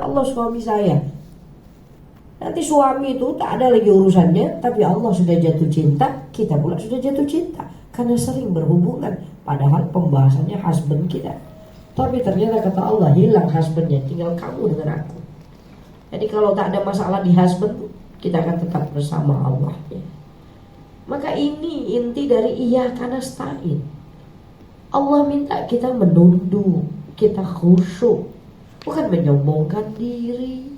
Allah suami saya. Nanti suami itu tak ada lagi urusannya, tapi Allah sudah jatuh cinta, kita pula sudah jatuh cinta karena sering berhubungan. Padahal pembahasannya husband kita, tapi ternyata kata Allah hilang husbandnya, tinggal kamu dengan aku. Jadi kalau tak ada masalah di husband, kita akan tetap bersama Allah ya. Maka ini inti dari iyyaka nasta'in. Allah minta kita menunduk, kita khusyuk, bukan menyombongkan diri.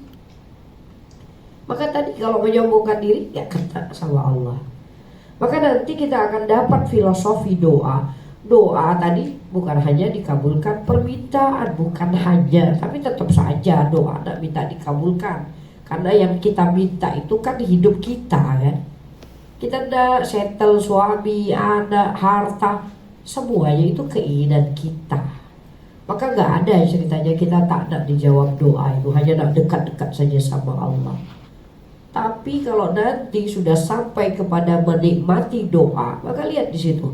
Maka tadi kalau menyombongkan diri ya kata sama Allah. Maka nanti kita akan dapat filosofi doa. Doa tadi bukan hanya dikabulkan permintaan, bukan hanya, tapi tetap saja doa nak minta dikabulkan. Karena yang kita minta itu kan hidup kita kan. Kita nak settle suami, anak, harta, semuanya itu keinginan kita. Maka gak ada ceritanya kita tak nak dijawab doa itu, hanya nak dekat-dekat saja sama Allah. Tapi kalau nanti sudah sampai kepada menikmati doa, maka lihat di situ.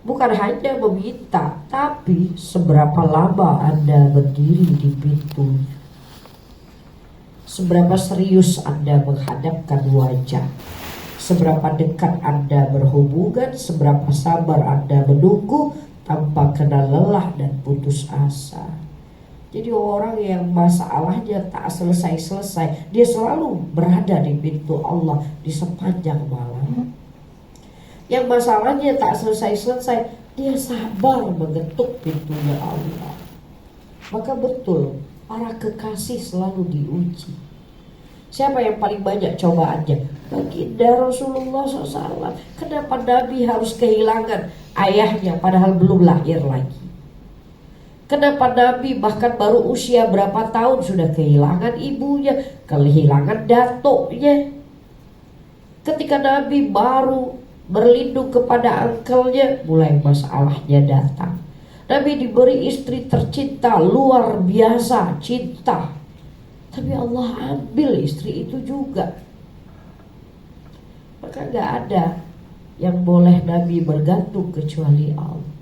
Bukan hanya meminta, tapi seberapa lama Anda berdiri di pintu, seberapa serius Anda menghadapkan wajah, seberapa dekat Anda berhubungan, seberapa sabar Anda menunggu tanpa kena lelah dan putus asa. Jadi orang yang masalahnya tak selesai-selesai, dia selalu berada di pintu Allah di sepanjang malam. Yang masalahnya tak selesai-selesai, dia sabar mengetuk pintunya Allah. Maka betul, para kekasih selalu diuji. Siapa yang paling banyak cobaannya? Baginda Rasulullah SAW. Kenapa Nabi harus kehilangan ayahnya padahal belum lahir lagi? Kenapa Nabi bahkan baru usia berapa tahun sudah kehilangan ibunya, kehilangan datuknya? Ketika Nabi baru berlindung kepada angkelnya, mulai masalahnya datang. Nabi diberi istri tercinta, luar biasa cinta, tapi Allah ambil istri itu juga. Maka gak ada yang boleh Nabi bergantung kecuali Allah.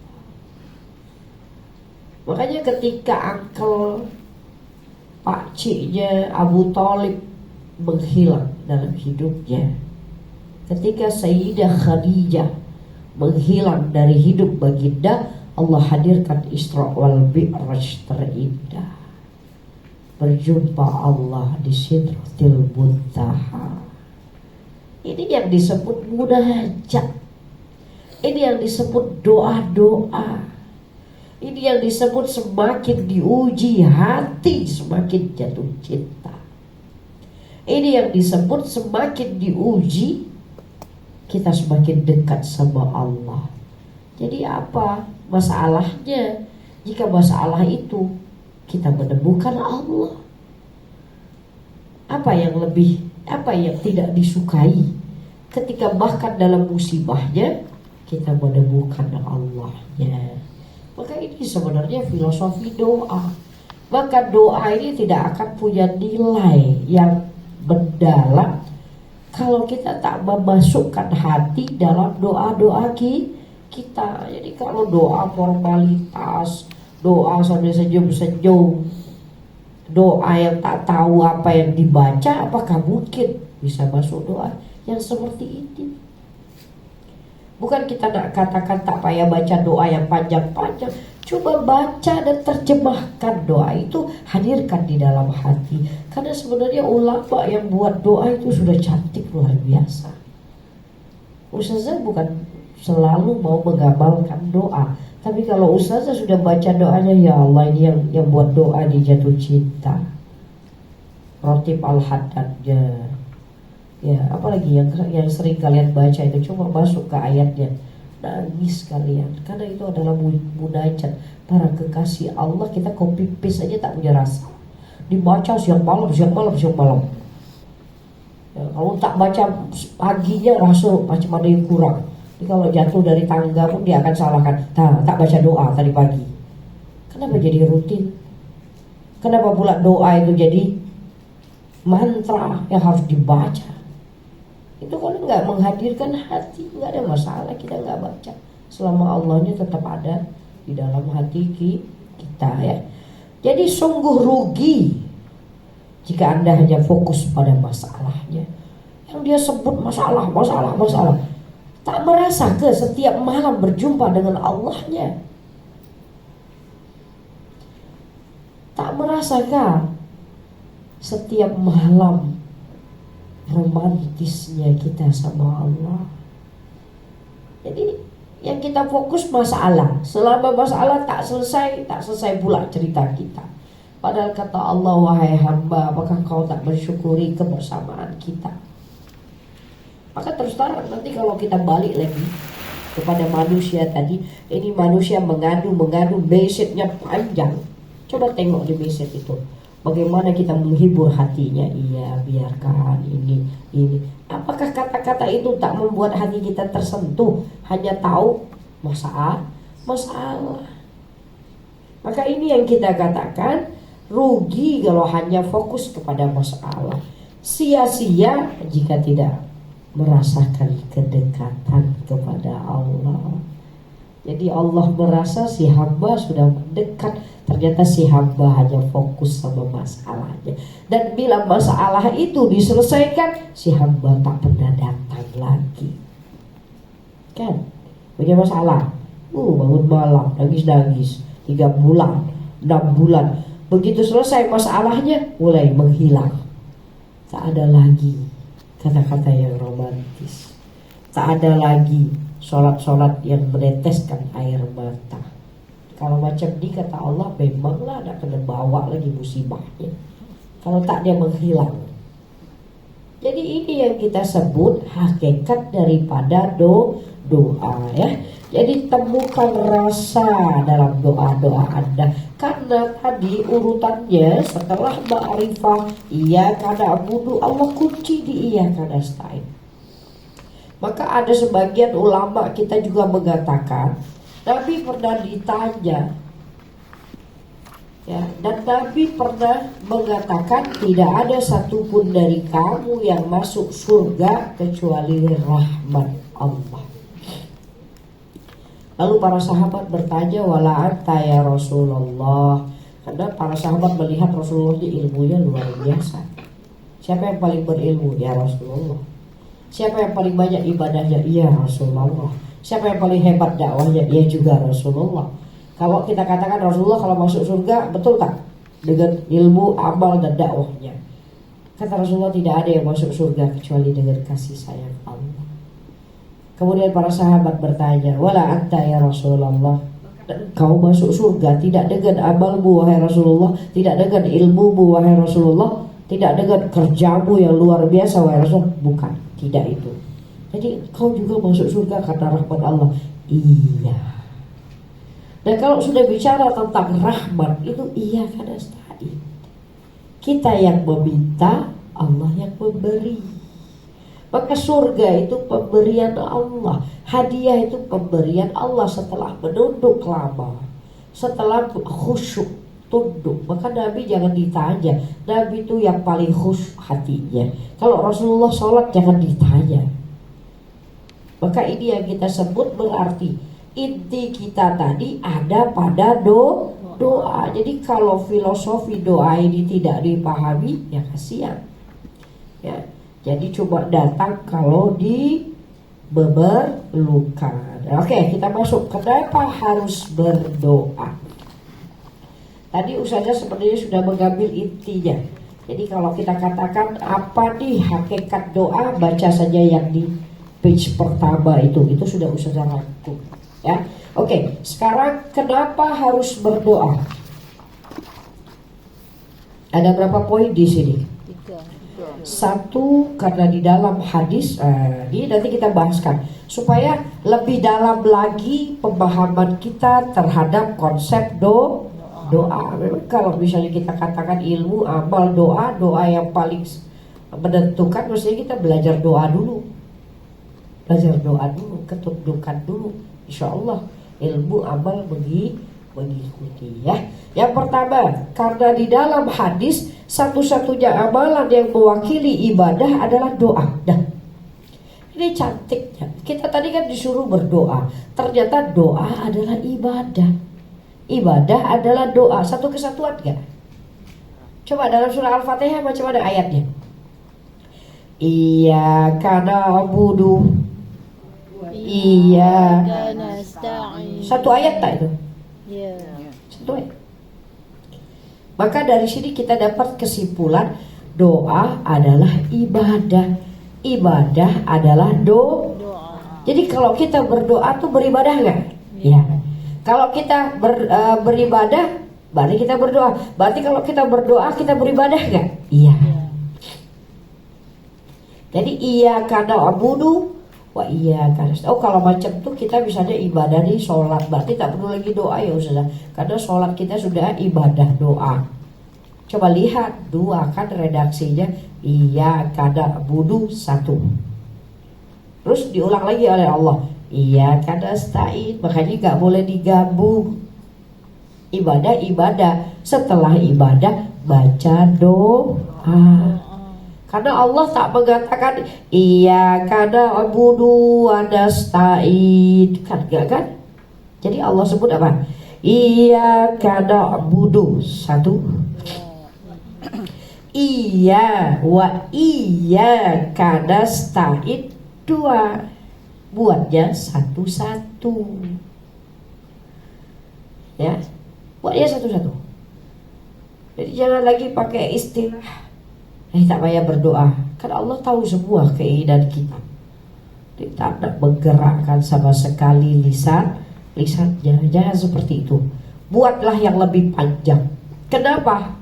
Makanya ketika angkel pakciknya Abu Thalib menghilang dalam hidupnya, ketika Sayyidah Khadijah menghilang dari hidup baginda, Allah hadirkan Isra wal Mi'raj terindah. Berjumpa Allah di Sidratil Muntaha. Ini yang disebut munajat. Ini yang disebut doa-doa. Ini yang disebut semakin diuji hati semakin jatuh cinta. Ini yang disebut semakin diuji kita semakin dekat sama Allah. Jadi apa masalahnya jika masalah itu kita menemukan Allah? Apa yang tidak disukai ketika bahkan dalam musibahnya kita menemukan Allahnya? Maka ini sebenarnya filosofi doa. Maka doa ini tidak akan punya nilai yang mendalam kalau kita tak memasukkan hati dalam doa-doa kita. Jadi kalau doa formalitas, doa sambil senyum-senyum, doa yang tak tahu apa yang dibaca, apakah mungkin bisa masuk doa yang seperti ini? Bukan kita nak katakan tak payah baca doa yang panjang-panjang. Coba baca dan terjemahkan doa itu, hadirkan di dalam hati. Karena sebenarnya ulama yang buat doa itu sudah cantik luar biasa. Ustazah bukan selalu mau mengamalkan doa, tapi kalau ustazah sudah baca doanya, ya Allah ini yang buat doa di jatuh cinta. Rotib Al-Haddadnya, ya apalagi yang sering kalian baca itu, coba masuk ke ayatnya, nangis kalian, karena itu adalah munajat para kekasih Allah. Kita copy paste aja tak punya rasa, dibaca siang malam. Ya, kalau tak baca paginya rasa macam ada yang kurang. Jadi kalau jatuh dari tangga pun dia akan salahkan, tak baca doa tadi pagi. Kenapa jadi rutin? Kenapa pula doa itu jadi mantra yang harus dibaca? Itu kalau nggak menghadirkan hati, nggak ada masalah kita nggak baca, selama Allahnya tetap ada di dalam hati kita ya. Jadi sungguh rugi jika Anda hanya fokus pada masalahnya. Yang dia sebut masalah, tak merasa ke setiap malam berjumpa dengan Allahnya? Tak merasakah setiap malam romantisnya kita sama Allah? Jadi yang kita fokus masalah. Selama masalah tak selesai pula cerita kita. Padahal kata Allah, wahai hamba, apakah kau tak bersyukuri kebersamaan kita? Maka terus terang nanti kalau kita balik lagi kepada manusia tadi, ini manusia mengadu, message-nya panjang. Coba tengok di message itu, bagaimana kita menghibur hatinya. Iya, biarkan ini. Apakah kata-kata itu tak membuat hati kita tersentuh? Hanya tahu masalah. Maka ini yang kita katakan, rugi kalau hanya fokus kepada masalah. Sia-sia jika tidak merasakan kedekatan kepada Allah. Jadi Allah merasa si hamba sudah mendekat, ternyata si hamba hanya fokus sama masalahnya. Dan bila masalah itu diselesaikan, si hamba tak pernah datang lagi. Kan? Punya masalah, bangun malam, nangis 3 bulan, 6 bulan. Begitu selesai masalahnya, mulai menghilang. Tak ada lagi kata-kata yang romantis. Tak ada lagi sholat yang meneteskan air mata. Kalau macam ini kata Allah, memanglah nak kena bawa lagi musibahnya. Kalau tak, dia menghilang. Jadi ini yang kita sebut hakikat daripada doa ya. Jadi temukan rasa dalam doa-doa Anda. Karena tadi urutannya setelah ma'rifah, iyyaka na'budu, Allah kunci di iyyaka nasta'in. Maka ada sebagian ulama kita juga mengatakan, Nabi pernah ditanya ya, dan Nabi pernah mengatakan tidak ada satupun dari kamu yang masuk surga kecuali rahmat Allah. Lalu para sahabat bertanya, wala anta ya Rasulullah. Karena para sahabat melihat Rasulullah ini ilmunya luar biasa. Siapa yang paling berilmu? Ya Rasulullah. Siapa yang paling banyak ibadahnya? Iya Rasulullah. Siapa yang paling hebat dakwahnya? Iya juga Rasulullah. Kalau kita katakan Rasulullah kalau masuk surga, betul tak? Dengan ilmu, amal dan dakwahnya. Kata Rasulullah, tidak ada yang masuk surga kecuali dengan kasih sayang Allah. Kemudian para sahabat bertanya, wala anta ya Rasulullah. Kau masuk surga tidak dengan amalmu wahai Rasulullah, tidak dengan ilmumu wahai Rasulullah, tidak dengan kerjamu yang luar biasa wahai Rasulullah. Bukan, tidak itu. Jadi kau juga masuk surga karena rahmat Allah. Iya. Dan kalau sudah bicara tentang rahmat itu, iya kan nasta'in. Kita yang meminta, Allah yang memberi. Maka surga itu pemberian Allah, hadiah itu pemberian Allah setelah menunduk lama, setelah khusyuk tunduk. Maka Nabi jangan ditanya, Nabi itu yang paling khusyuk hatinya. Kalau Rasulullah sholat jangan ditanya. Maka ini yang kita sebut berarti inti kita tadi ada pada doa. Jadi kalau filosofi doa ini tidak dipahami, ya kasihan. Ya. Jadi coba datang kalau dimemerlukan. Oke, kita masuk. Kenapa harus berdoa? Tadi Ustazah sebenarnya sudah mengambil intinya. Jadi kalau kita katakan apa nih hakikat doa, baca saja yang di page pertama itu sudah Ustazah rangkum. Ya, oke. Sekarang kenapa harus berdoa? Ada berapa poin di sini? 1, karena di dalam hadis, ini nanti kita bahaskan supaya lebih dalam lagi pemahaman kita terhadap konsep doa. Memang kalau misalnya kita katakan ilmu, amal, doa yang paling menentukan, mestinya kita belajar doa dulu, ketundukan dulu. Insya Allah ilmu, amal mengikuti ya. Yang pertama, karena di dalam hadis satu-satunya amalan yang mewakili ibadah adalah doa. Nah, ini cantiknya. Kita tadi kan disuruh berdoa. Ternyata doa adalah ibadah. Ibadah adalah doa. Satu kesatuan gak? Coba dalam surah Al-Fatihah macam mana ayatnya? Iyyaka na'budu, iyyaka nasta'in. satu ayat tak itu? Ya. Satu ayat. Maka dari sini kita dapat kesimpulan doa adalah ibadah. Ibadah adalah doa. Jadi kalau kita berdoa tuh beribadah nggak? Ya. Kalau kita beribadah, berarti kita berdoa. Berarti kalau kita berdoa kita beribadah nggak? Iya. Jadi iyyaka na'budu wa iyyaka nasta'in. Oh, kalau macam tuh kita misalnya ibadah di sholat, berarti tak perlu lagi doa ya Ustaz. Karena sholat kita sudah ibadah doa. Coba lihat dua kan redaksinya iyyaka na'budu satu. Terus diulang lagi oleh Allah iyyaka nasta'in. Makanya gak boleh digabung. Ibadah setelah ibadah baca doa. Karena Allah tak mengatakan iyyaka na'budu wa nasta'in. Kan enggak kan? Jadi Allah sebut apa? Iyyaka na'budu satu. Iya wa iyyaka nasta'in dua. Buatnya satu-satu. Ya. Buatnya satu-satu. Jadi jangan lagi pakai istilah tak payah berdoa. Karena Allah tahu semua keinginan kita. Dia tak menggerakkan sama sekali lisannya. Jangan seperti itu. Buatlah yang lebih panjang. Kenapa?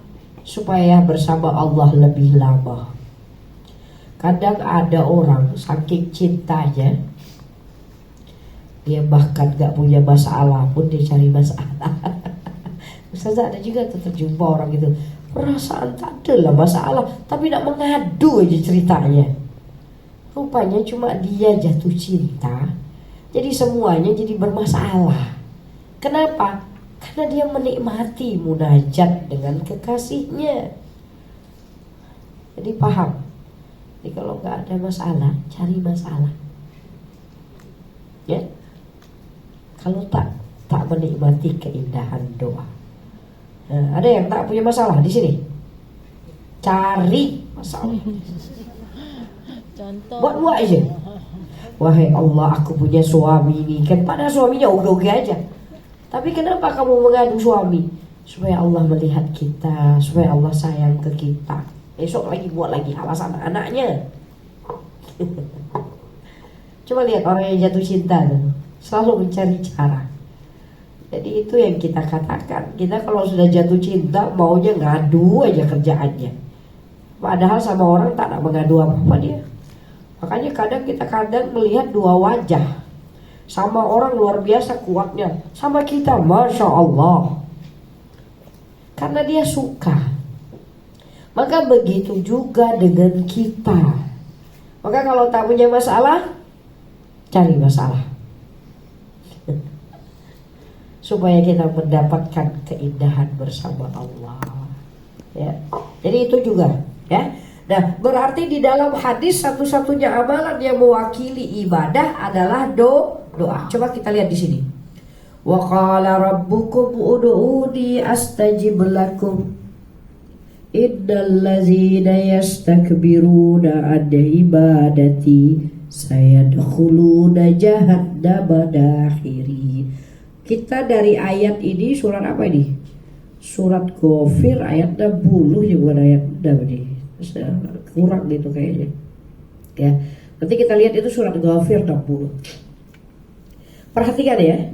Supaya bersama Allah lebih lama. Kadang ada orang saking cintanya, dia bahkan gak punya masalah pun dia cari masalah. Ustazah ada juga terjumpa orang gitu, perasaan tak ada lah masalah, tapi nak mengadu aja ceritanya. Rupanya cuma dia jatuh cinta, jadi semuanya jadi bermasalah. Kenapa? Karena dia menikmati munajat dengan kekasihnya. Jadi paham. Jadi kalau nggak ada masalah, cari masalah. Ya. Kalau tak menikmati keindahan doa. Nah, ada yang tak punya masalah di sini? Cari masalah. Contoh. Buat aja. Wahai Allah, aku punya suami ini. Kan pada suaminya oke-oke aja. Tapi kenapa kamu mengadu suami? Supaya Allah melihat kita, supaya Allah sayang ke kita. Esok lagi buat lagi alasan anaknya. Coba lihat orang yang jatuh cinta tuh, selalu mencari cara. Jadi itu yang kita katakan. Kita kalau sudah jatuh cinta maunya ngadu aja kerjaannya. Padahal sama orang tak nak mengadu apa-apa dia. Makanya kadang melihat dua wajah. Sama orang luar biasa kuatnya, sama kita Masya Allah. Karena dia suka. Maka begitu juga dengan kita. Maka kalau tak punya masalah, cari masalah. Supaya kita mendapatkan keindahan bersama Allah. Ya. Jadi itu juga, ya. Nah, berarti di dalam hadis satu-satunya amalan yang mewakili ibadah adalah doa. Coba kita lihat di sini. Wa qala rabbukum ud'uni astajib lakum. Innal ladzina yastakbiruna an ibadati sayadkhuluna jahannama dakhirin. Kita dari ayat ini surat apa ini? Surat Ghafir ayat 60 ya, bukan ayat berapa nih? Kurang gitu kayaknya. Ya. Nanti kita lihat itu surat Ghafir 60. Perhatikan ya.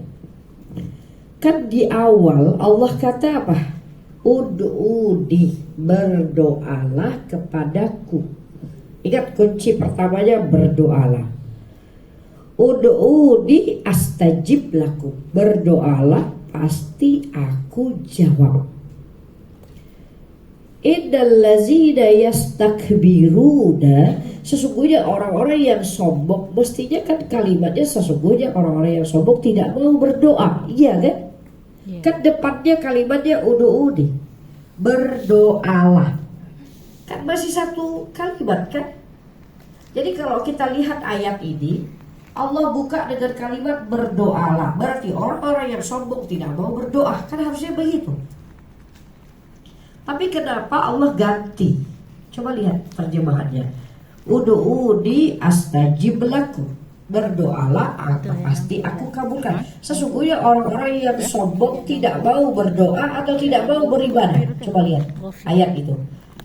Kan di awal Allah kata apa? Ud'uni, berdoalah kepadaku. Ingat kunci pertamanya berdoalah. Ud'uni astajib lakum, berdoalah pasti aku jawab. Innal ladzina yastakbiruna, sesungguhnya orang-orang yang sombong. Mestinya kan kalimatnya sesungguhnya orang-orang yang sombong tidak mau berdoa. Iya kan? Yeah. Kan depannya kalimatnya ud'uni, berdoalah. Kan masih satu kalimat kan? Jadi kalau kita lihat ayat ini, Allah buka dengan kalimat berdoalah. Berarti orang-orang yang sombong tidak mau berdoa. Kan harusnya begitu. Tapi kenapa Allah ganti? Coba lihat terjemahannya. Ud'uni astajib lakum. Berdoalah, pasti aku kabulkan. Sesungguhnya orang-orang yang sombong tidak mau berdoa atau tidak mau beribadah. Coba lihat ayat itu.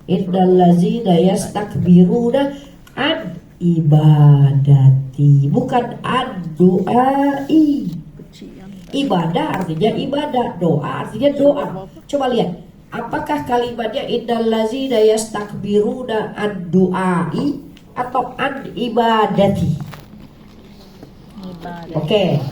Innal ladzina yastakbiruna an ibadati, bukan an du'ai. Ibadah artinya ibadah, doa artinya doa. Coba lihat, apakah kalimatnya innal ladzina yastakbiruna an du'ai atau an ibadati? Oke.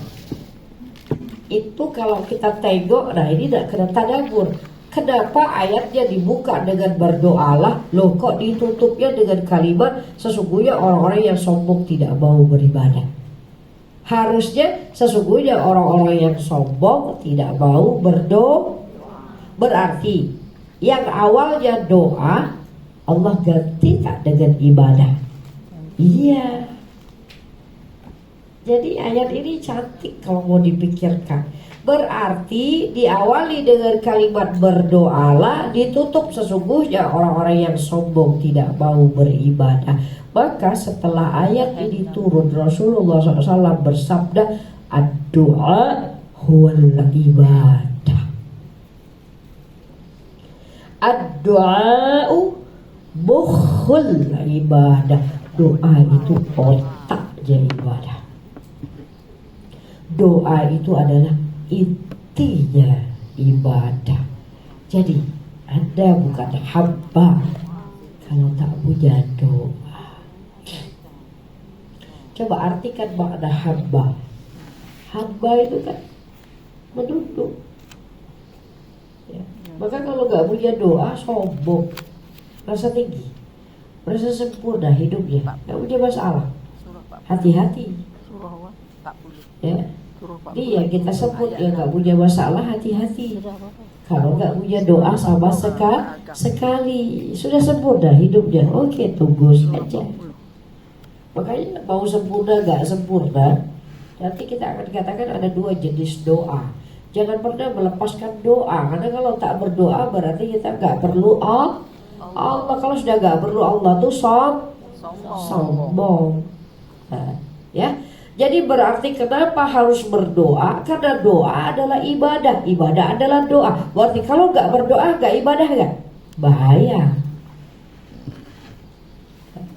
Itu kalau kita tengok, nah ini tidak kena tadabbur. Kenapa ayatnya dibuka dengan berdoalah, loh kok ditutupnya dengan kalimat sesungguhnya orang-orang yang sombong tidak mau beribadah? Harusnya sesungguhnya orang-orang yang sombong tidak mau berdoa. Berarti yang awalnya doa Allah ganti tak dengan ibadah. Iya. Jadi ayat ini cantik kalau mau dipikirkan. Berarti diawali dengan kalimat berdoalah, ditutup sesungguhnya orang-orang yang sombong tidak mau beribadah. Maka setelah ayat ini turun, Rasulullah SAW bersabda, ad-du'a huwal ibadah. Ad-du'a'u mukhul ibadah. Doa itu otaknya ibadah. Doa itu adalah intinya ibadah. Jadi Anda bukan hamba kalau tak punya doa. Coba artikan makna hamba. Hamba itu kan menunduk ya. Maka kalau gak punya doa, sombong, rasa tinggi, merasa sempurna hidupnya, gak punya masalah. Hati-hati ya. Iya kita sebut ya gak punya masalah, hati-hati. Kalau gak punya doa sama sekali, sudah sempurna hidupnya, oke tunggu saja. Makanya mau sempurna gak sempurna, nanti kita akan katakan ada dua jenis doa. Jangan pernah melepaskan doa, karena kalau tak berdoa berarti kita gak perlu Allah. Kalau sudah gak perlu Allah tuh sombong. Nah, ya. Jadi berarti kenapa harus berdoa? Karena doa adalah ibadah. Ibadah adalah doa. Berarti kalau gak berdoa gak ibadah gak? Bahaya.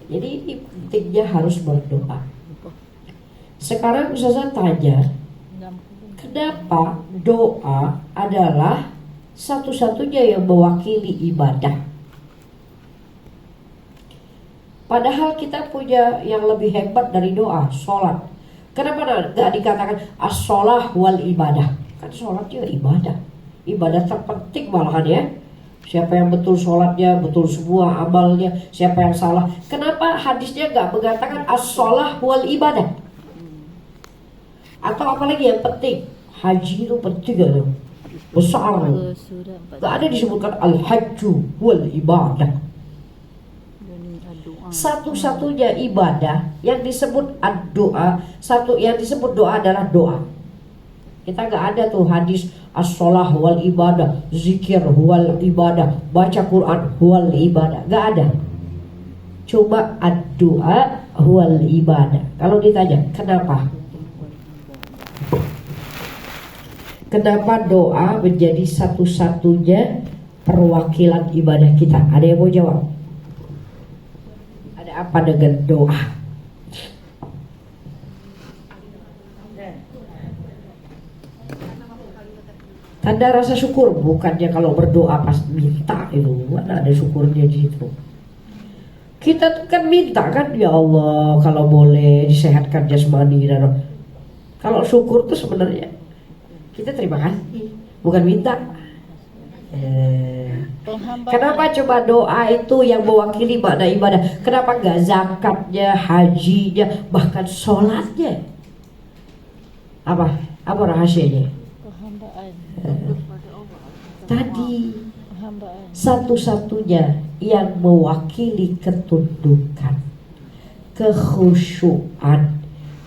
Jadi ini pentingnya harus berdoa. Sekarang saya tanya, kenapa doa adalah satu-satunya yang mewakili ibadah? Padahal kita punya yang lebih hebat dari doa, sholat. Kenapa gak dikatakan as-sholah wal ibadah? Kan sholat juga ibadah. Ibadah terpenting malahan ya. Siapa yang betul sholatnya, betul semua amalnya. Siapa yang salah. Kenapa hadisnya gak mengatakan as-sholah wal ibadah? Atau apalagi yang penting, haji itu penting gak dong? Besar. Gak ada disebutkan al-hajju wal ibadah. Satu-satunya ibadah yang disebut doa, satu yang disebut doa adalah doa. Kita gak ada tuh hadis as-sholah wal ibadah, zikir wal ibadah, baca Quran wal ibadah, gak ada. Coba ad-doa wal ibadah. Kalau ditanya kenapa? Kenapa doa menjadi satu-satunya perwakilan ibadah kita? Ada yang mau jawab? Apa dengan doa? Tanda rasa syukur, bukannya kalau berdoa pas minta itu, mana ada syukurnya di situ. Kita kan minta kan, ya Allah kalau boleh disehatkan jasmani dan roh. Kalau syukur tuh sebenarnya kita terima kasih, bukan minta. Kenapa coba doa itu yang mewakili makna ibadah? Kenapa gak zakatnya, hajinya, bahkan sholatnya? Apa rahasianya? Tadi satu-satunya yang mewakili ketundukan, kekhusyuan,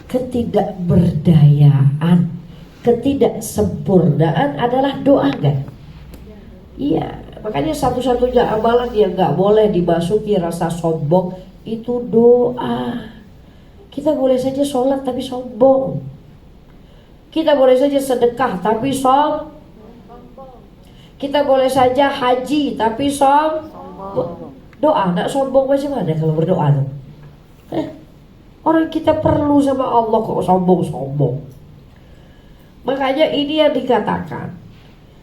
ketidakberdayaan, ketidaksempurnaan adalah doa kan? Iya. Makanya satu-satunya amalan yang gak boleh dimasuki rasa sombong itu doa. Kita boleh saja sholat tapi sombong. Kita boleh saja sedekah tapi sombong. Kita boleh saja haji tapi sombong. Doa nak sombong macam mana kalau berdoa tuh? Orang kita perlu sama Allah kok sombong-sombong. Makanya ini yang dikatakan,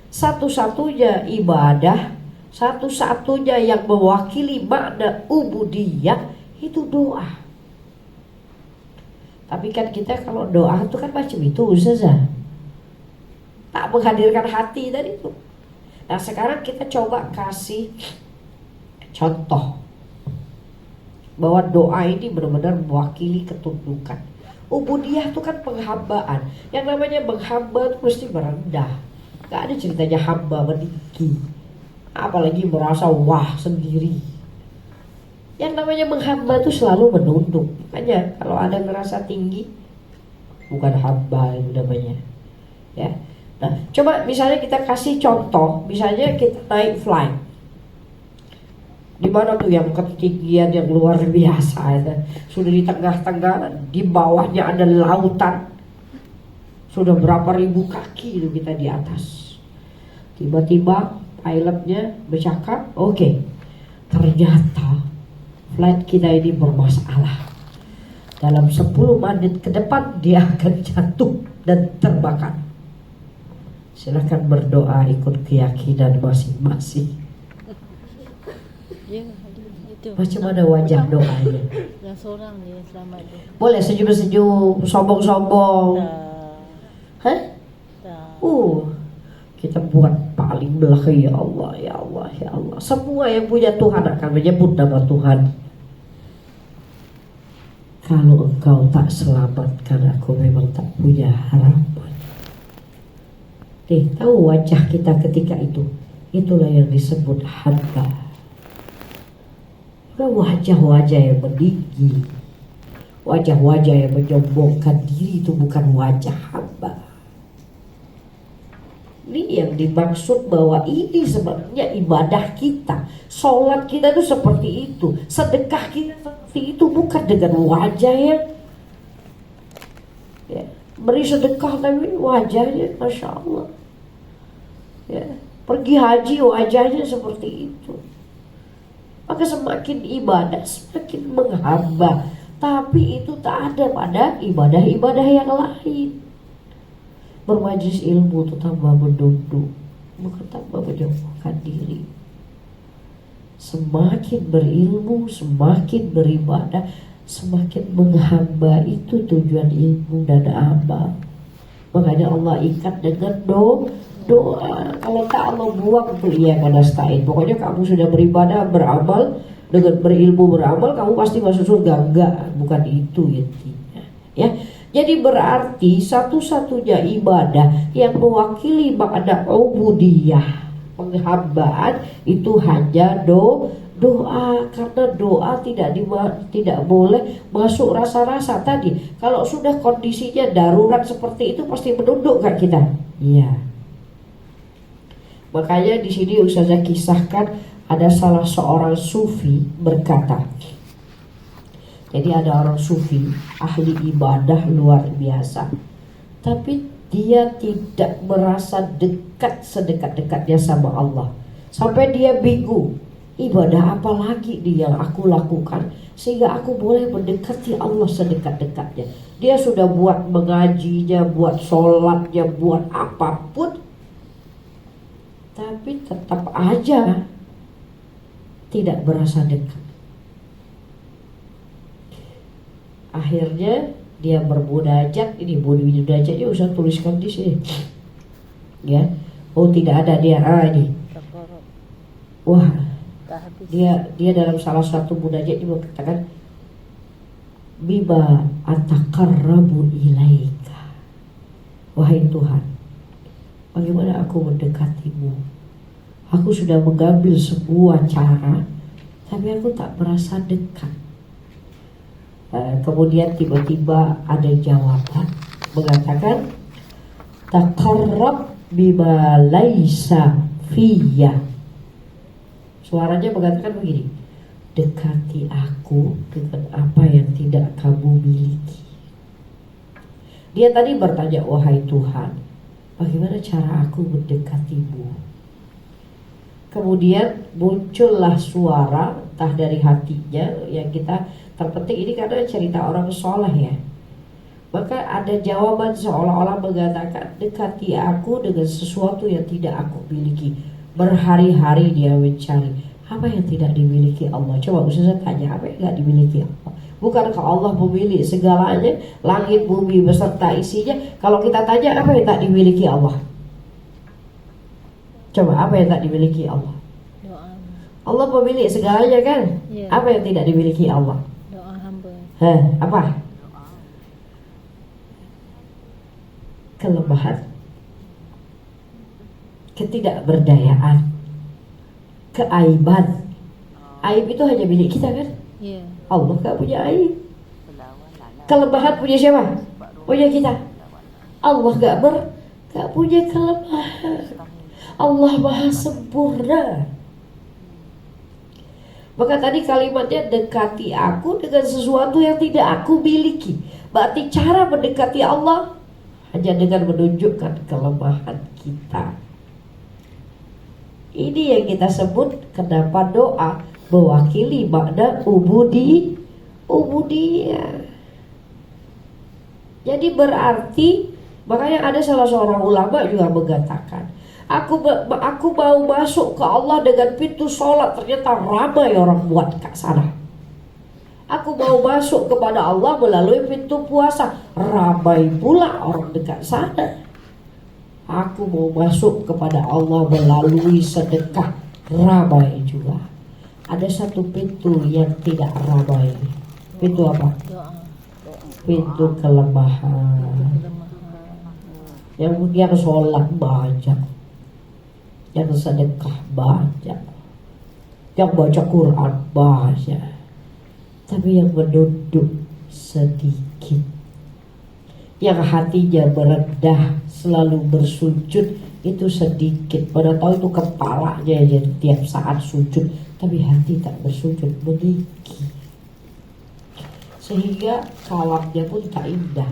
satu-satunya ibadah, satu-satunya yang mewakili makna ubudiyah itu doa. Tapi kan kita kalau doa itu kan macam itu Ustazah, tak menghadirkan hati tadi itu. Nah sekarang kita coba kasih contoh bahwa doa ini benar-benar mewakili ketundukan. Ubudiyah itu kan penghambaan. Yang namanya menghamba itu mesti merendah. Gak ada ceritanya hamba meninggi, apalagi merasa wah sendiri. Yang namanya menghamba itu selalu menunduk. Makanya kalau ada ngerasa tinggi, bukan hamba itu namanya. Ya. Nah, coba misalnya kita kasih contoh, misalnya kita naik flight. Di mana tuh yang ketinggian yang luar biasa ya. Sudah di tengah-tengah, di bawahnya ada lautan. Sudah berapa ribu kaki itu kita di atas. Tiba-tiba pilotnya bercakap, oke, ternyata flight kita ini bermasalah. Dalam 10 menit ke depan dia akan jatuh dan terbakar. Silakan berdoa ikut keyakinan masing-masing. Macam mana wajah doanya? Yang seorang ni yang selamat tu. Boleh senyum-senyum, sombong-sombong. Hah? Kita buat paling belakang, ya Allah, ya Allah, ya Allah. Semua yang punya Tuhan akan menyebut nama Tuhan. Kalau engkau tak selamatkan aku, memang tak punya harapan. Tahu wajah kita ketika itu? Itulah yang disebut hamba. Wajah-wajah yang meninggi, wajah-wajah yang menyombongkan diri itu bukan wajah hamba. Ini yang dimaksud bahwa ini sebenarnya ibadah kita. Sholat kita itu seperti itu, sedekah kita seperti itu, bukan dengan wajah yang beri sedekah tapi wajahnya Masya Allah. Pergi haji wajahnya seperti itu. Maka semakin ibadah semakin menghamba. Tapi itu tak ada pada ibadah-ibadah yang lain. Bermajlis ilmu itu tambah menduduk, bukan tambah menjauhkan diri. Semakin berilmu, semakin beribadah, semakin menghamba. Itu tujuan ilmu dan amal. Makanya Allah ikat dengan doa. Kalau tak Allah buang tuh iya karena stain. Pokoknya kamu sudah beribadah, beramal, dengan berilmu beramal, kamu pasti masuk surga. Enggak, bukan itu intinya. Ya, jadi berarti satu-satunya ibadah yang mewakili makna ubudiyah, penghambaan, itu hanya doa. Karena doa tidak boleh masuk rasa-rasa tadi. Kalau sudah kondisinya darurat seperti itu pasti menunduk kan kita. Iya. Makanya di sini Ustazah kisahkan ada salah seorang sufi berkata. Jadi ada orang sufi ahli ibadah luar biasa, tapi dia tidak merasa dekat sedekat-dekatnya sama Allah. Sampai dia bingung, ibadah apa lagi nih yang aku lakukan sehingga aku boleh mendekati Allah sedekat-dekatnya. Dia sudah buat mengajinya, buat sholatnya, buat apapun, tapi tetap aja tidak berasa dekat. Akhirnya dia bermunajat. Ini munajatnya usah tuliskan di sini. Ya, oh tidak ada dia. Ini. Wah, dia dalam salah satu munajat dia mengatakan, Bima ataqarrabu ilaika. Wahai Tuhan, bagaimana aku mendekatimu? Aku sudah mengambil sebuah cara, tapi aku tak merasa dekat. Kemudian tiba-tiba ada jawaban mengatakan, taqarrab bima laisa fiyya Suaranya mengatakan begini, dekati aku dengan apa yang tidak kamu miliki. Dia tadi bertanya, wahai Tuhan, bagaimana cara aku mendekatimu? Kemudian muncullah suara entah dari hatinya, yang kita terpenting ini karena cerita orang soleh ya. Maka ada jawaban seolah-olah mengatakan, dekati aku dengan sesuatu yang tidak aku miliki. Berhari-hari dia mencari apa yang tidak dimiliki Allah. Coba Ustaz tanya, apa yang tidak dimiliki Allah? Bukankah Allah memiliki segalanya, langit, bumi beserta isinya? Kalau kita tanya, apa yang tak dimiliki Allah? Coba, apa yang tak dimiliki Allah? Doa. Allah memiliki segalanya kan? Ya. Apa yang tidak dimiliki Allah? Doa hamba. Apa? Kelemahan, ketidakberdayaan, keaiban. Aib itu hanya milik kita kan? Ya. Allah gak punya aib. Kelemahan punya siapa? Punya kita. Allah gak punya kelemahan. Allah maha sempurna. Maka tadi kalimatnya, dekati aku dengan sesuatu yang tidak aku miliki. Berarti cara mendekati Allah hanya dengan menunjukkan kelemahan kita. Ini yang kita sebut kenapa doa mewakili makna ubudiyah. Jadi berarti, makanya ada salah seorang ulama juga mengatakan, aku mau masuk ke Allah dengan pintu sholat, ternyata ramai orang buat ke sana. Aku mau masuk kepada Allah melalui pintu puasa, ramai pula orang dekat sana. Aku mau masuk kepada Allah melalui sedekah, ramai juga. Ada satu pintu yang tidak ramai. Pintu apa? Doa. Pintu kelemahan. Yang sholat banyak, yang sedekah banyak, yang baca Quran banyak, tapi yang menunduk sedikit, yang hatinya merendah, selalu bersujud itu sedikit. Pada tahu itu kepalanya aja tiap saat sujud, tapi hati tak bersujud, meninggi. Sehingga kalamnya pun tak indah.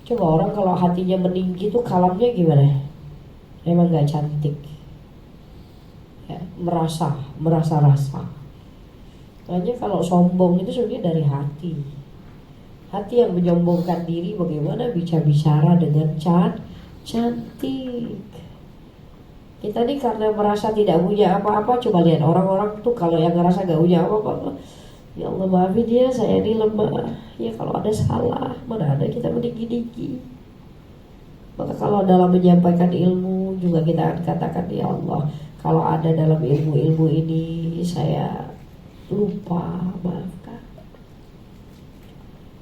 Coba orang kalau hatinya meninggi itu kalamnya gimana? Emang gak cantik ya, merasa. Makanya kalau sombong itu sebenarnya dari hati. Hati yang menyombongkan diri, bagaimana bicara dengan cantik. Kita nih karena merasa tidak punya apa-apa. Coba lihat orang-orang tuh kalau yang ngerasa gak punya apa-apa, ya Allah maafin dia, saya ini lemah. Ya kalau ada salah, mana ada kita meninggi-tinggi. Maka kalau dalam menyampaikan ilmu juga kita akan katakan, ya Allah, kalau ada dalam ilmu-ilmu ini saya lupa, maafkan.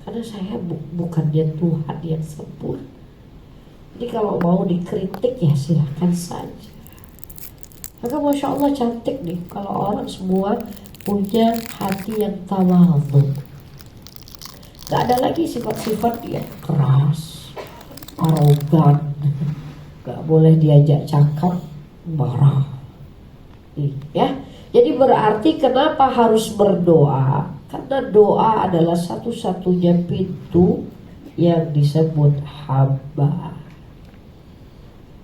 Karena saya bukannya Tuhan yang sempurna. Jadi kalau mau dikritik ya silahkan saja. Maka Masya Allah cantik nih kalau orang semua punya hati yang tawadhu. Gak ada lagi sifat-sifat yang keras, arogan, gak boleh diajak cakap, marah. Ya, jadi berarti kenapa harus berdoa? Karena doa adalah satu-satunya pintu yang disebut hamba.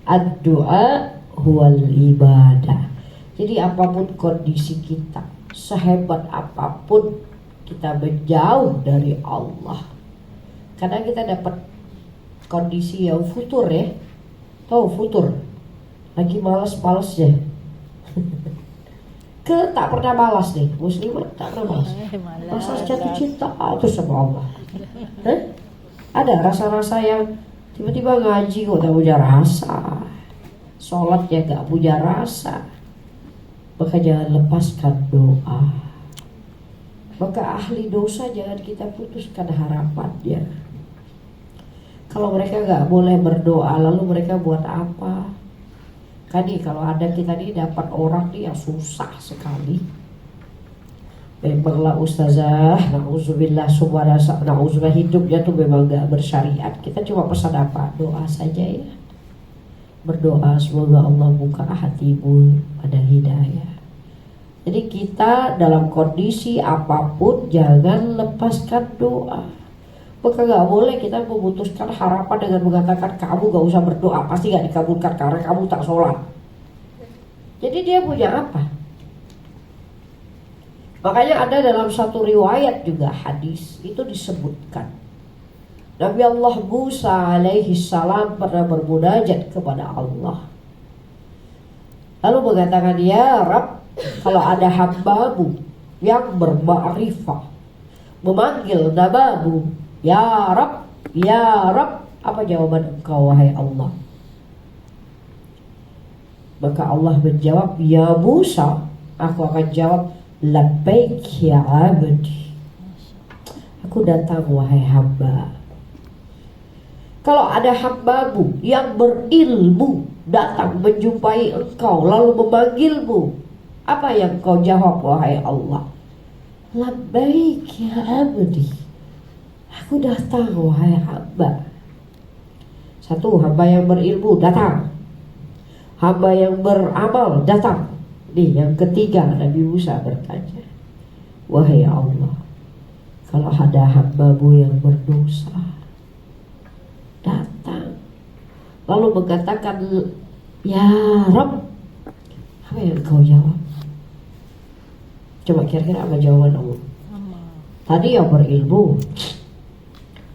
Ad-doa huwal ibadah. Jadi apapun kondisi kita, sehebat apapun kita menjauh dari Allah, kadang kita dapat kondisi yang futur ya. Tahu futur? Lagi malas-malasnya. Tak pernah malas nih, muslimat tak pernah malas. Rasa jatuh cinta terus sama Allah. Ada rasa-rasa yang tiba-tiba ngaji kok tak punya rasa, sholat ya gak punya rasa. Maka jangan lepaskan doa. Maka ahli dosa jangan kita putuskan harapannya. Kalau mereka gak boleh berdoa, lalu mereka buat apa? Kan nih kalau ada kita nih dapat orang nih yang susah sekali. Memanglah ustazah, na'udzubillah, na'udzubillah, hidupnya tuh memang gak bersyariat. Kita cuma pesan apa? Doa saja ya. Berdoa semoga Allah buka hatimu pada hidayah. Jadi kita dalam kondisi apapun jangan lepaskan doa. Maka gak boleh kita memutuskan harapan dengan mengatakan kamu gak usah berdoa, pasti gak dikabulkan karena kamu tak sholat. Jadi dia punya apa? Makanya ada dalam satu riwayat juga hadis itu disebutkan Nabi Allah Musa alaihi salam pernah bermunajat kepada Allah, lalu mengatakan, ya Rabb, kalau ada hambamu yang bermakrifah memanggil namamu, ya Rabb, ya Rabb, apa jawaban engkau wahai Allah? Maka Allah menjawab, ya Musa, aku akan jawab, labbaik ya abdi, aku datang wahai hamba. Kalau ada hambamu yang berilmu datang menjumpai engkau lalu memanggilmu, apa yang kau jawab wahai Allah? Labbaik ya abdi, aku datang wahai hamba. Satu, hamba yang berilmu datang, hamba yang beramal datang. Nih yang ketiga, Nabi Musa bertanya, wahai Allah, kalau ada hambamu yang berdosa datang lalu mengatakan, ya Rabb, apa yang kau jawab? Coba kira-kira apa jawaban Allah? Tadi yang berilmu,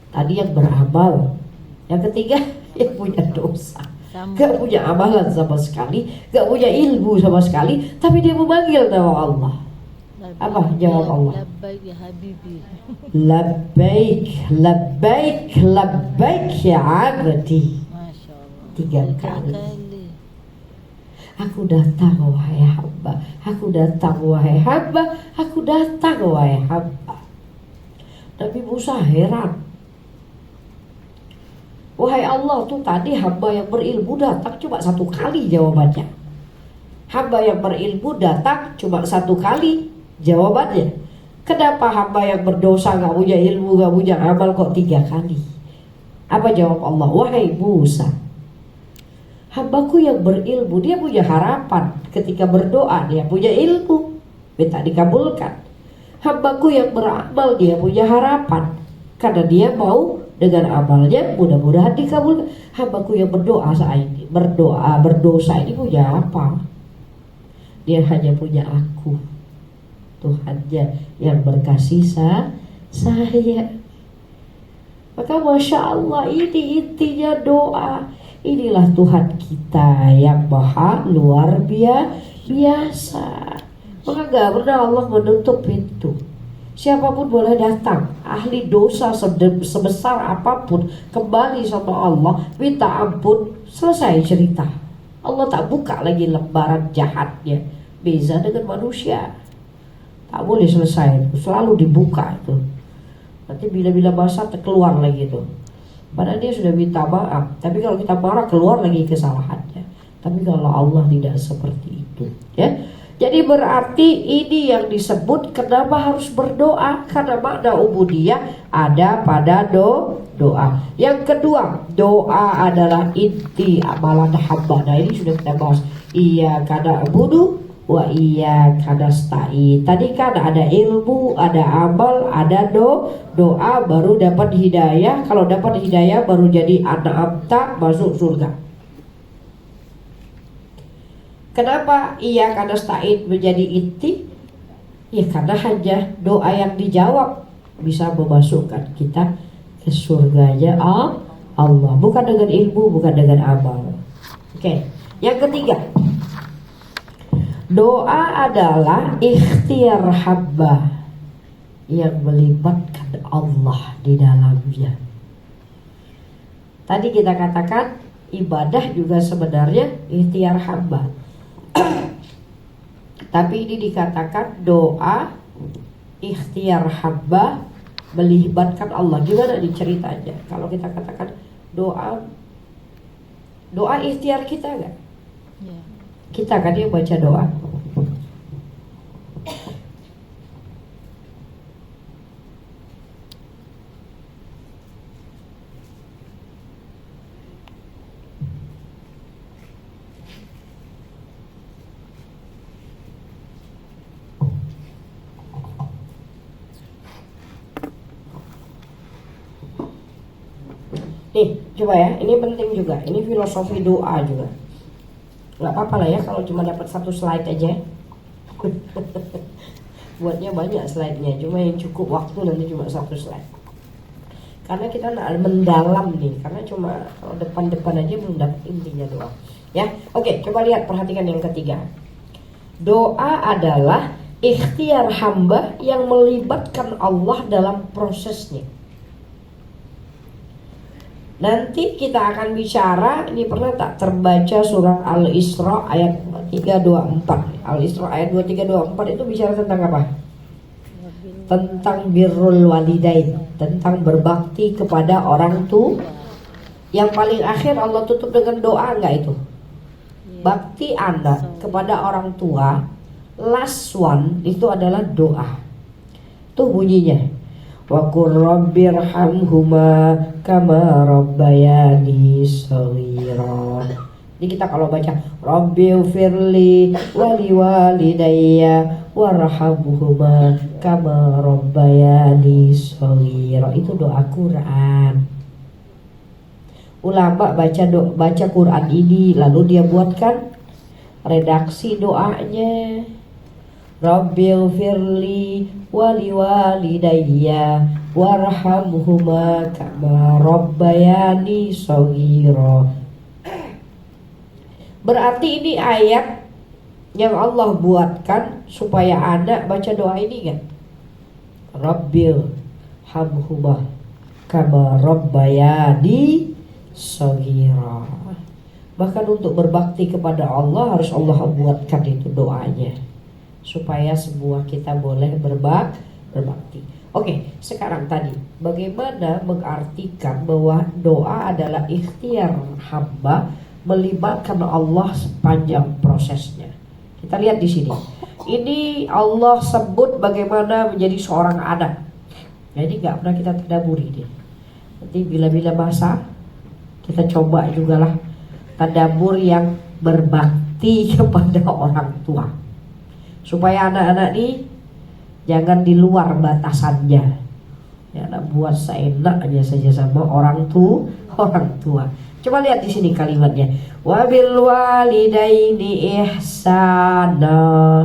tadi yang beramal, yang ketiga yang punya dosa, gak punya amalan sama sekali, gak punya ilmu sama sekali, tapi dia memanggil nama Allah. Apa jawab Allah? Labbaik ya habibi. Labbaik, labbaik, labbaik ya abdi. Masya Allah. 3 kali. Aku datang wahai hamba, aku datang wahai hamba, aku datang wahai hamba. Nabi Musa heran, wahai Allah, tuh tadi hamba yang berilmu datang cuma 1 kali jawabannya. Hamba yang berilmu datang cuma 1 kali jawabannya. Kenapa hamba yang berdosa gak punya ilmu, gak punya amal kok 3 kali? Apa jawab Allah? Wahai Musa, hambaku yang berilmu dia punya harapan ketika berdoa, dia punya ilmu minta dikabulkan. Hambaku yang beramal dia punya harapan karena dia mau dengan amalnya mudah-mudahan dikabulkan. Hambaku yang berdosa ini punya apa? Dia hanya punya aku, Tuhannya yang berkasih saya. Maka Masya Allah, ini intinya doa. Inilah Tuhan kita yang maha luar biasa. Maka gak pernah Allah menutup pintu. Siapapun boleh datang, ahli dosa sebesar apapun, kembali sama Allah, minta ampun, selesai cerita. Allah tak buka lagi lembaran jahatnya. Beza dengan manusia, tak boleh selesai, selalu dibuka itu. Nanti bila-bila masa terkeluar lagi itu. Padahal dia sudah minta maaf, tapi kalau kita marah keluar lagi kesalahannya. Tapi kalau Allah tidak seperti itu, ya. Jadi berarti ini yang disebut kenapa harus berdoa, karena makna ubudiyah ada pada doa. Yang kedua, doa adalah inti amalan hamba. Nah ini sudah kita bahas. Iya kada budu wa iya kada stai. Tadi kan ada ilmu, ada amal, ada doa baru dapat hidayah. Kalau dapat hidayah baru jadi anak abta masuk surga. Kenapa iya kada stain menjadi inti? Ya karena hanya doa yang dijawab bisa memasukkan kita ke surganya Allah, bukan dengan ilmu, bukan dengan amal. Oke. Yang ketiga, doa adalah ikhtiar hamba yang melibatkan Allah di dalamnya. Tadi kita katakan ibadah juga sebenarnya ikhtiar hamba. Tapi ini dikatakan doa ikhtiar hamba melibatkan Allah. Gimana nih ceritanya? Kalau kita katakan doa ikhtiar kita enggak? Ya. Kita kan yang baca doa. Nih, coba ya, ini penting juga. Ini filosofi doa juga. Nggak apa-apa lah ya kalau cuma dapat satu slide aja. Buatnya banyak slide-nya, cuma yang cukup waktu nanti cuma satu slide. Karena kita nak mendalam nih, karena cuma kalau depan-depan aja belum dapat intinya doa. Ya, oke, coba lihat, perhatikan yang ketiga. Doa adalah ikhtiar hamba yang melibatkan Allah dalam prosesnya. Nanti kita akan bicara, ini pernah tak terbaca surat Al-Isra ayat 324. Al-Isra ayat 2324 itu bicara tentang apa? Tentang birrul walidain, tentang berbakti kepada orang tua. Yang paling akhir Allah tutup dengan doa, enggak itu? Bakti anak kepada orang tua, last one itu adalah doa. Tuh bunyinya. Wa qur rabbirhamhuma kama rabbayani shaghira. Jadi kita kalau baca Rabbighfirli wa liwalidayya warhamhuma kama rabbayani shaghira, itu doa Quran. Ulama baca Quran ini lalu dia buatkan redaksi doanya. Rabbighfirli wa liwalidayya warhamhuma kama rabbayani shaghira. Berarti ini ayat yang Allah buatkan supaya anak baca doa ini kan. Rabbighfirhuma kama rabbayani shaghira. Bahkan untuk berbakti kepada Allah harus Allah buatkan itu doanya, supaya semua kita boleh berbakti. Oke, sekarang tadi bagaimana mengartikan bahwa doa adalah ikhtiar hamba melibatkan Allah sepanjang prosesnya. Kita lihat di sini. Ini Allah sebut bagaimana menjadi seorang anak. Jadi nggak pernah kita tadaburi deh. Nanti bila-bila masa kita coba juga lah tadabur yang berbakti kepada orang tua, supaya anak-anak ini jangan di luar batasannya. Ya, nak buat seenaknya saja sama orang tua. Coba lihat di sini kalimatnya. Wabil walidaini ihsana.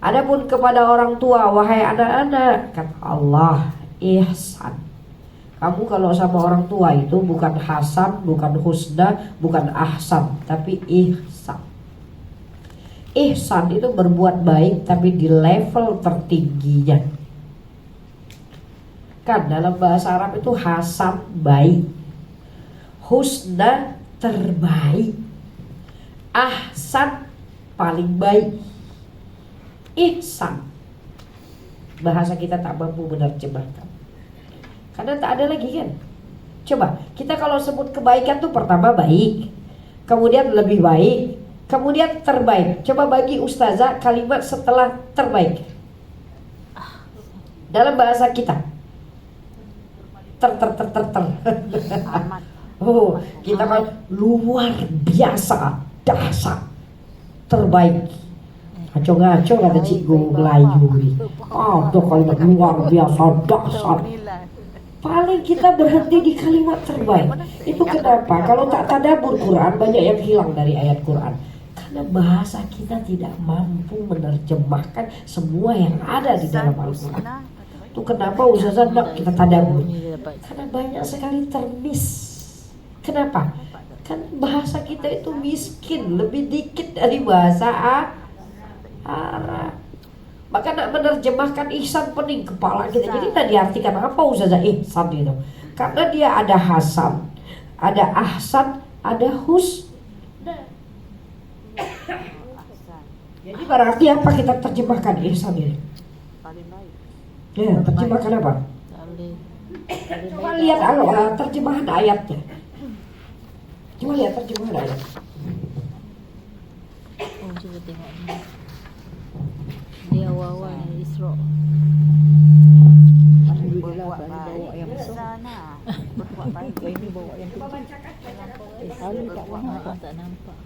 Adapun kepada orang tua, wahai anak-anak, kata Allah, ihsan. Kamu kalau sama orang tua itu bukan hasan, bukan husna, bukan ahsan, tapi ihsan. Ihsan itu berbuat baik tapi di level tertingginya. Kan dalam bahasa Arab itu hasan baik, husna terbaik, ahsan paling baik, ihsan bahasa kita tak mampu menerjemahkan karena tak ada lagi kan. Coba kita kalau sebut kebaikan tuh pertama baik, kemudian lebih baik, kemudian terbaik. Coba bagi ustazah kalimat setelah terbaik dalam bahasa kita. Oh, kita kan luar biasa, dahsyat, terbaik. Ngaco-ngaco kata cikgu Melayu nih. Ada kalimat luar biasa, dahsyat. Paling kita berhenti di kalimat terbaik. Itu kenapa? Kalau tak tadabbur Quran banyak yang hilang dari ayat Quran. Karena bahasa kita tidak mampu menerjemahkan semua yang ada di dalam Al-Quran. Itu kenapa Ustazah nak kita tadabbur. Karena banyak sekali termis. Kenapa? Kan bahasa kita itu miskin, lebih dikit dari bahasa Arab. Maka nak menerjemahkan ihsan pening kepala kita. Jadi tak diartikan apa Ustazah ihsan itu. Karena dia ada hasan, ada ahsan, ada husna. Jadi berarti apa kita terjemahkan ihsan ini? Ya, terjemahkan apa? Coba lihat terjemahan ayatnya. Coba lihat terjemahan ayat. Oh, coba tengok ni. Di awal-awal ni Isra. Bawa yang besar nah. Bawa baik ini bawa yang kecil. Tak nampak.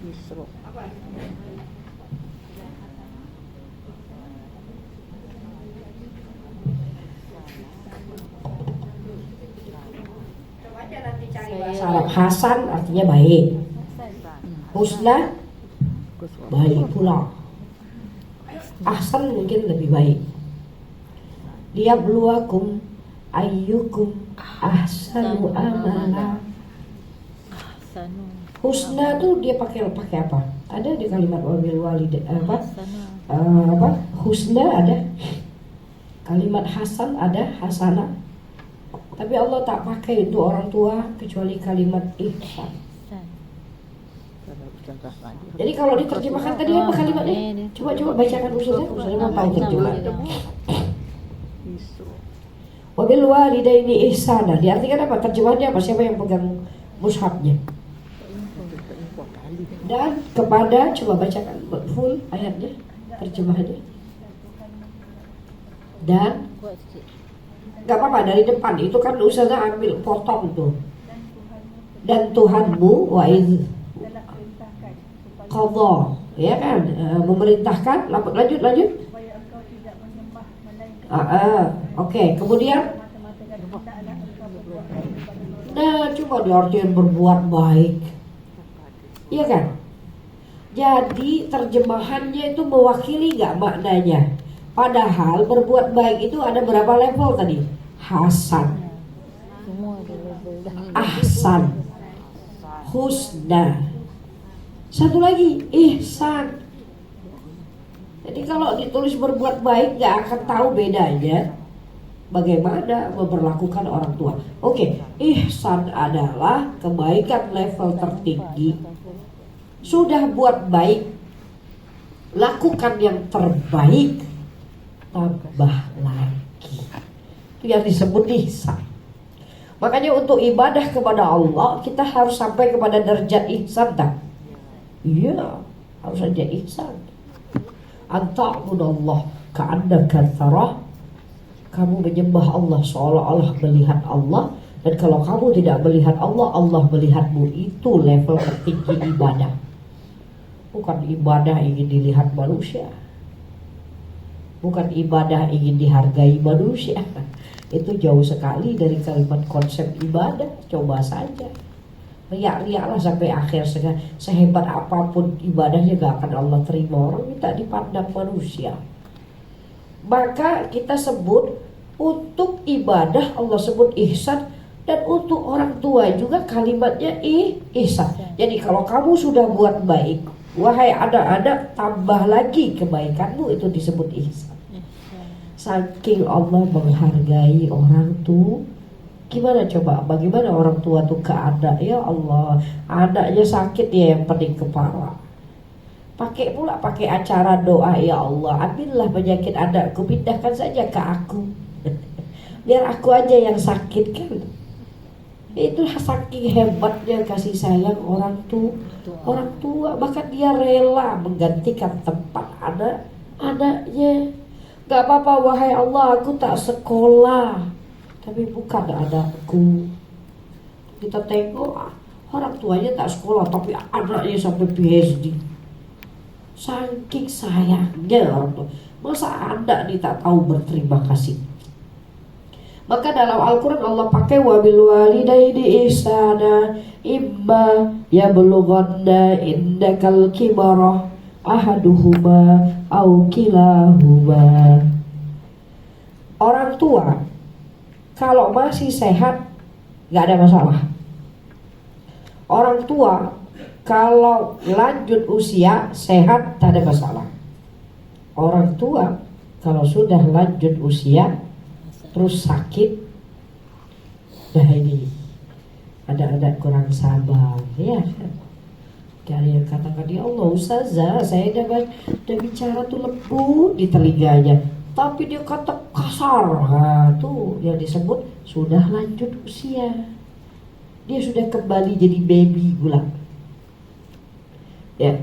Isra. hasan artinya baik, husna baik pula, ahsan mungkin lebih baik. Liyabluwakum ayyukum ahsanu amala. Sanu. Husna tuh dia pakai apa? Ada di kalimat wabil walid apa? Sana. Husna ada. Kalimat hasan ada, hasanah. Tapi Allah tak pakai untuk orang tua kecuali kalimat ihsan. San. Jadi kalau diterjemahkan tadi apa kalimatnya? Coba bacakan Ustazah mau tahu terjemahan. Wabil walidaini ihsana. Diartikan apa? Terjemahannya apa? Siapa yang pegang mushafnya? Dan kepada, coba bacakan full ayatnya, terjemahannya. Dan nggak apa-apa dari depan itu kan Ustazah ambil potong tuh. Dan Tuhanmu wa'idh qadha, ya kan, memerintahkan. Lanjut. Oke. Kemudian cuma diartikan berbuat baik, iya kan? Jadi terjemahannya itu mewakili nggak maknanya? Padahal berbuat baik itu ada berapa level tadi? Hasan, Semua ada level dah. ahsan, husna, satu lagi ihsan. Jadi kalau ditulis berbuat baik nggak akan tahu bedanya bagaimana memperlakukan orang tua. Oke, ihsan adalah kebaikan level tertinggi. Sudah buat baik, lakukan yang terbaik, tambah lagi. Itu yang disebut ihsan. Makanya untuk ibadah kepada Allah kita harus sampai kepada derajat ihsan tak? Iya, harus saja ihsan. Anta'budallah ka'annaka tarah. Kamu menyembah Allah seolah-olah melihat Allah. Dan kalau kamu tidak melihat Allah, Allah melihatmu. Itu level tertinggi ibadah. Bukan ibadah ingin dilihat manusia, bukan ibadah ingin dihargai manusia. Itu jauh sekali dari kalimat konsep ibadah. Coba saja riak-riaklah sampai akhir. Sehebat apapun ibadahnya gak akan Allah terima. Orang minta dipandang manusia. Maka kita sebut untuk ibadah Allah sebut ihsan. Dan untuk orang tua juga kalimatnya ihsan. Jadi kalau kamu sudah buat baik, wahai anak-anak, tambah lagi kebaikanmu, itu disebut ihsan. Saking Allah menghargai orang tua. Gimana coba, bagaimana orang tua tuh ke anak? Ya Allah, anaknya sakit ya yang pening kepala. Pakai acara doa, ya Allah, ambillah penyakit anakku, pindahkan saja ke aku. Biar aku aja yang sakit kan. Itu saking hebatnya kasih sayang orang tua. Bahkan dia rela menggantikan tempat anaknya. Gak apa-apa wahai Allah, aku tak sekolah, tapi bukan anakku. Kita tengok orang tuanya tak sekolah tapi anaknya sampai PhD. Saking sayangnya orang tua. Masa anak nih tak tahu berterima kasih? Maka dalam Al-Quran Allah pakai wabil walidaini ihsana imma yablughanna indakal kibarah ahaduhuma au kilahuma. Orang tua kalau masih sehat gak ada masalah. Orang tua kalau lanjut usia sehat tak ada masalah. Orang tua kalau sudah lanjut usia terus sakit, nah ini ada kurang sabar ya. Ada yang katakan, ya Allah Ustazah, saya udah bicara tuh lembut di telinganya, tapi dia kata kasar. Nah, tuh yang disebut sudah lanjut usia. Dia sudah kembali jadi baby gula. Ya,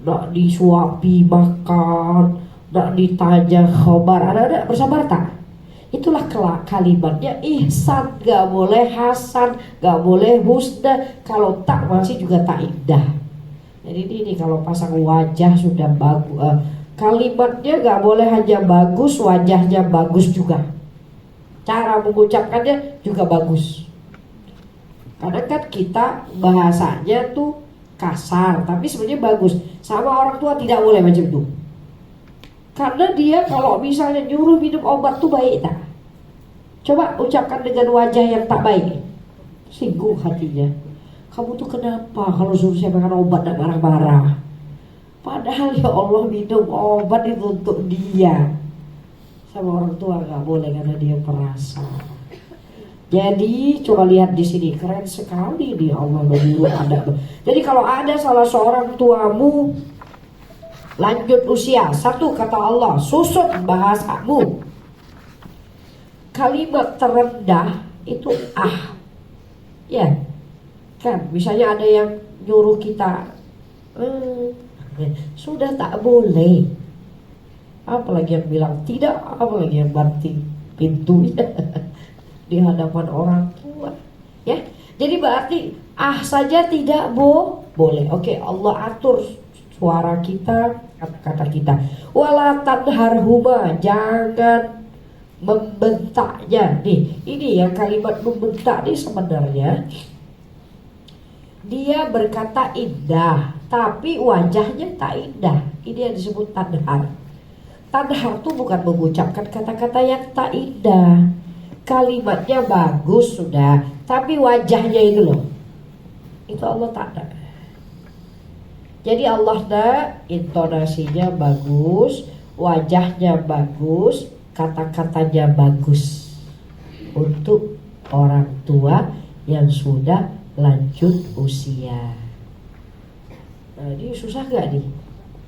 nak disuapi makan, nak ditanya khobar, ada bersabar tak? Itulah kalimatnya ihsan. Gak boleh hasan, gak boleh husna. Kalau tak masih juga tak indah. Jadi ini kalau pasang wajah sudah bagus, kalimatnya gak boleh hanya bagus, wajahnya bagus juga. Cara mengucapkannya juga bagus. Karena kan kita bahasanya tuh kasar, tapi sebenarnya bagus. Sama orang tua tidak boleh macam itu. Karena dia kalau misalnya nyuruh minum obat tuh baik tak? Coba ucapkan dengan wajah yang tak baik. Singgung hatinya. Kamu tuh kenapa kalau suruh saya makan obat dan marah-marah? Padahal ya Allah, minum obat itu untuk dia. Sama orang tua nggak boleh karena dia perasa. Jadi coba lihat di sini, keren sekali nih Allah menyuruh adab. Jadi kalau ada salah seorang tuamu lanjut usia, satu kata Allah, susun bahasamu. Kalimat terendah itu ya kan, misalnya ada yang nyuruh kita sudah tak boleh, apalagi yang bilang tidak, apalagi yang banting pintunya di hadapan orang tua, ya. Jadi berarti saja tidak boleh. Oke, Allah atur suara kita, kata-kata kita. Wala tanharhuma, jangan membentaknya. Nih, ini ya kalimat membentak nih sebenarnya dia berkata indah, tapi wajahnya tak indah. Ini yang disebut tanhar. Tanhar tuh bukan mengucapkan kata-kata yang tak indah. Kalimatnya bagus sudah, tapi wajahnya itu loh, itu Allah tak ada. Jadi Allah intonasinya bagus, wajahnya bagus, kata-katanya bagus untuk orang tua yang sudah lanjut usia. Nah, ini susah gak nih?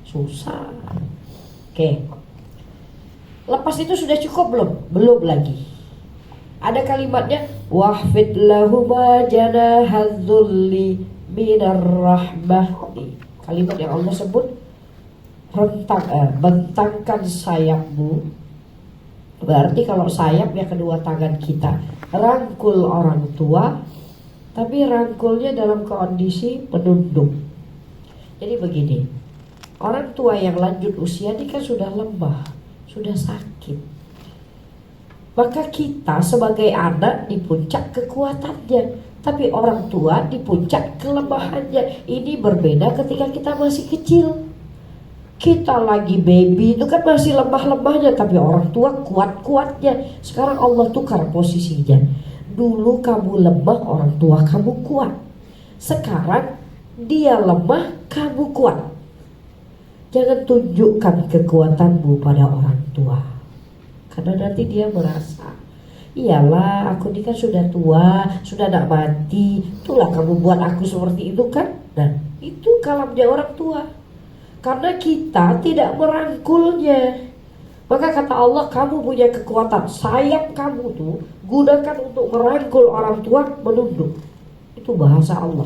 Susah. Oke. Lepas itu sudah cukup belum? Belum lagi. Ada kalimatnya wahfid lahuma janahadzulli minar rahmah. Kalimat yang Allah sebut bentangkan sayapmu. Berarti kalau sayap ya kedua tangan kita rangkul orang tua, tapi rangkulnya dalam kondisi penunduk. Jadi begini, orang tua yang lanjut usia ini kan sudah lemah, sudah sakit. Maka kita sebagai anak di puncak kekuatannya, tapi orang tua di puncak kelemahannya. Ini berbeda ketika kita masih kecil. Kita lagi baby itu kan masih lemah-lemahnya, tapi orang tua kuat-kuatnya. Sekarang Allah tukar posisinya. Dulu kamu lemah, orang tua kamu kuat. Sekarang dia lemah, kamu kuat. Jangan tunjukkan kekuatanmu pada orang tua, karena nanti dia merasa, iyalah aku ini kan sudah tua, sudah nak mati, itulah kamu buat aku seperti itu kan. Nah, itu kalamnya orang tua, karena kita tidak merangkulnya. Maka kata Allah, kamu punya kekuatan, sayap kamu tuh gunakan untuk merangkul orang tua menunduk. Itu bahasa Allah.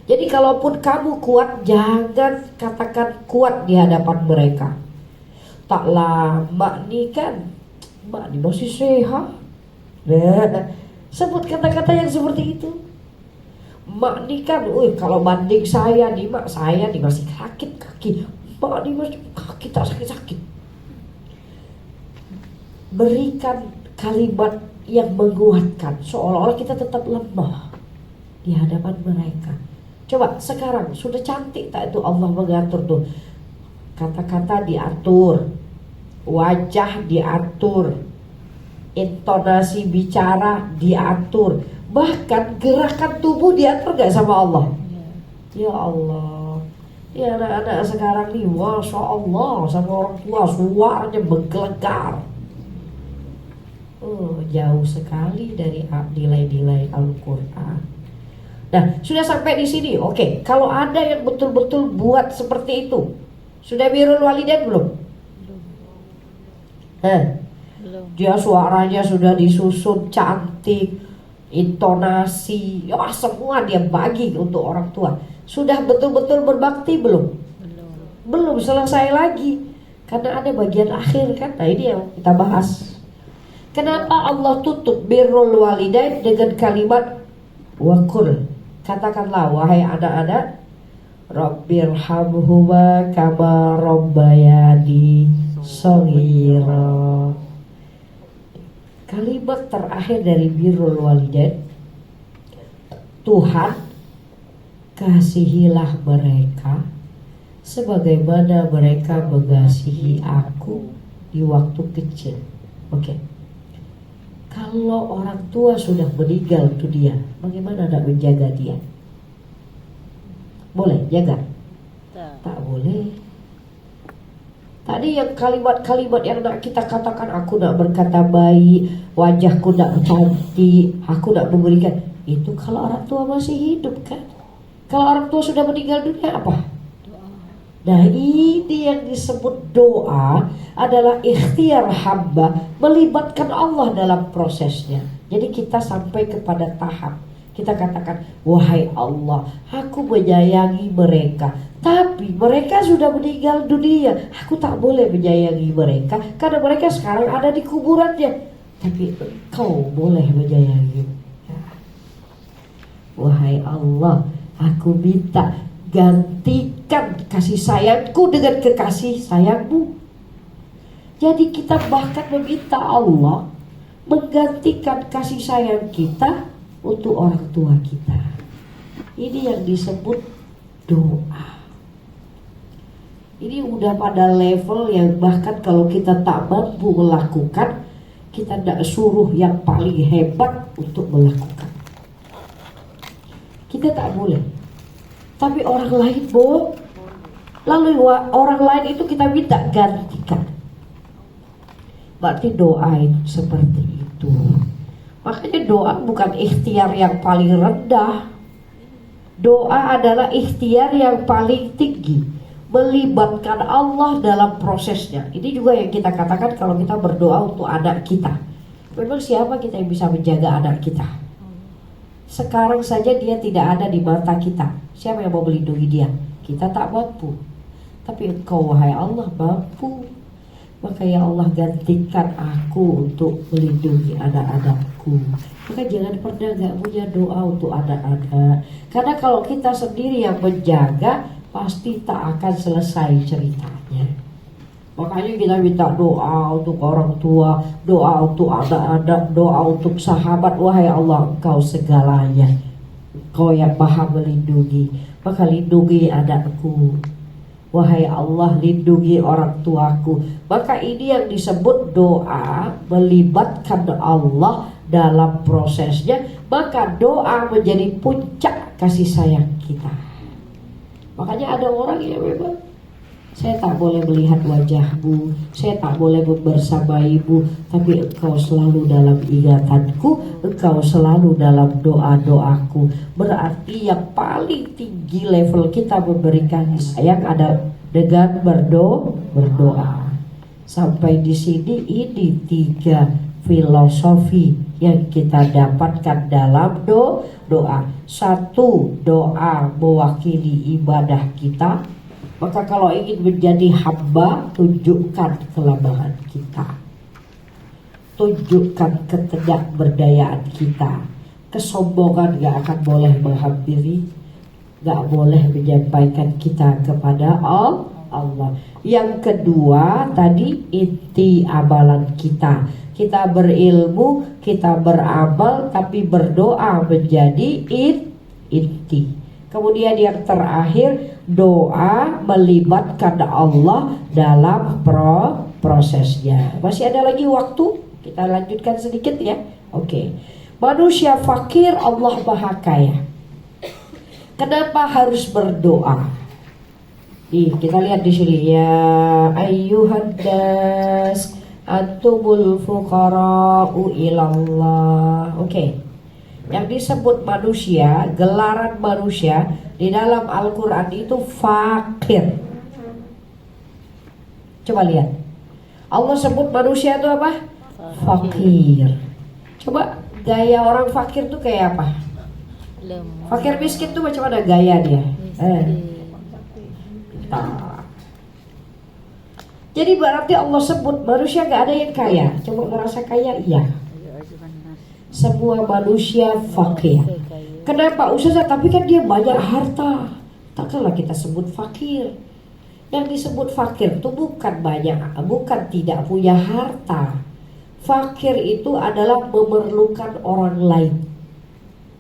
Jadi kalaupun kamu kuat, jangan katakan kuat di hadapan mereka. Taklah mak ni kan, mak ni masih sehat. Nah, sebut kata-kata yang seperti itu. Mak ni kan, kalau banding saya nih, mak saya nih masih sakit kaki, mak ni masih kaki tak sakit-sakit. Berikan kalimat yang menguatkan, seolah-olah kita tetap lemah di hadapan mereka. Coba sekarang sudah cantik tak itu Allah mengatur tuh. Kata-kata diatur, wajah diatur, intonasi bicara diatur, bahkan gerakan tubuh diatur gak sama Allah? Ya Allah, ya anak-anak sekarang nih, Masya Allah, sama orang tua suaranya menggelegar. Jauh sekali dari nilai-nilai Al-Quran. Nah, sudah sampai di sini. Oke, kalau ada yang betul-betul buat seperti itu, sudah birrul walidain belum? Belum. Dia suaranya sudah disusun cantik, intonasi, ya semua dia bagi untuk orang tua. Sudah betul-betul berbakti belum? Belum selesai lagi, karena ada bagian akhir kan. Nah, ini yang kita bahas. Kenapa Allah tutup birrul walidain dengan kalimat waqul? Katakanlah wahai anak-anak, Rabbirhamhuma kama rabbayani shaghira. Kalimat terakhir dari birrul walidain Tuhan, kasihilah mereka sebagaimana mereka mengasihi aku di waktu kecil. Oke. Kalau orang tua sudah meninggal dunia, bagaimana nak menjaga dia? Boleh jaga? Tak boleh. Tadi yang kalimat-kalimat yang nak kita katakan, aku nak berkata baik, wajahku nak cantik, aku nak memberikan, itu kalau orang tua masih hidup kan. Kalau orang tua sudah meninggal dunia apa? Nah, ini yang disebut doa adalah ikhtiar hamba, melibatkan Allah dalam prosesnya. Jadi kita sampai kepada tahap kita katakan, wahai Allah, aku menyayangi mereka, tapi mereka sudah meninggal dunia. Aku tak boleh menyayangi mereka karena mereka sekarang ada di kuburannya. Tapi Engkau boleh menyayangi. Wahai Allah, aku minta gantikan kasih sayangku dengan kekasih sayangmu. Jadi kita bahkan meminta Allah menggantikan kasih sayang kita untuk orang tua kita. Ini yang disebut doa. Ini udah pada level yang bahkan kalau kita tak mampu melakukan, kita tidak suruh yang paling hebat untuk melakukan. Kita tak boleh. Tapi orang lain boleh. Lalu orang lain itu kita minta gantikan. Berarti doa itu seperti itu. Makanya doa bukan ikhtiar yang paling rendah. Doa adalah ikhtiar yang paling tinggi, melibatkan Allah dalam prosesnya. Ini juga yang kita katakan kalau kita berdoa untuk anak kita. Memang siapa kita yang bisa menjaga anak kita? Sekarang saja dia tidak ada di mata kita. Siapa yang mau melindungi dia? Kita tak mampu. Tapi Engkau wahai Allah mampu. Maka ya Allah, gantikan aku untuk melindungi anak-anakku. Maka jangan pernah gak punya doa untuk anak-anak. Karena kalau kita sendiri yang menjaga, pasti tak akan selesai ceritanya. Makanya kita minta doa untuk orang tua, doa untuk anak-anak, doa untuk sahabat. Wahai Allah, Engkau segalanya, Engkau yang maha melindungi. Maka lindungi anakku. Wahai Allah, lindungi orang tuaku. Maka ini yang disebut doa, melibatkan Allah dalam prosesnya. Maka doa menjadi puncak kasih sayang kita. Makanya ada orang yang memang, saya tak boleh melihat wajahmu, saya tak boleh membersamaimu, tapi Engkau selalu dalam ingatanku, Engkau selalu dalam doa-doaku. Berarti yang paling tinggi level kita memberikan sayang ada dengan berdoa. Sampai di sini ini 3 filosofi yang kita dapatkan dalam doa. 1, doa mewakili ibadah kita. Maka kalau ingin menjadi hamba, tunjukkan kelemahan kita, tunjukkan ketidakberdayaan kita. Kesombongan gak akan boleh menghampiri, gak boleh menyampaikan kita kepada Allah. Yang kedua tadi, inti amalan kita. Kita berilmu, kita beramal, tapi berdoa menjadi inti. Kemudian yang terakhir, doa melibatkan Allah dalam prosesnya. Masih ada lagi waktu? Kita lanjutkan sedikit ya. Oke. Manusia fakir, Allah maha kaya. Kenapa harus berdoa? Kita lihat di sini ya, ayyuhan nas antumul fuqara'u ilallah. Oke. Yang disebut manusia, gelaran manusia di dalam Al-Quran itu fakir. Coba lihat, Allah sebut manusia itu apa? Fakir. Coba gaya orang fakir itu kayak apa? Fakir miskin itu macam mana gaya dia? Jadi berarti Allah sebut manusia gak ada yang kaya. Coba merasa kaya? Iya. Semua manusia fakir. Kenapa Ustazah? Tapi kan dia banyak harta. Takkanlah kita sebut fakir. Yang disebut fakir itu bukan banyak, bukan tidak punya harta. Fakir itu adalah memerlukan orang lain.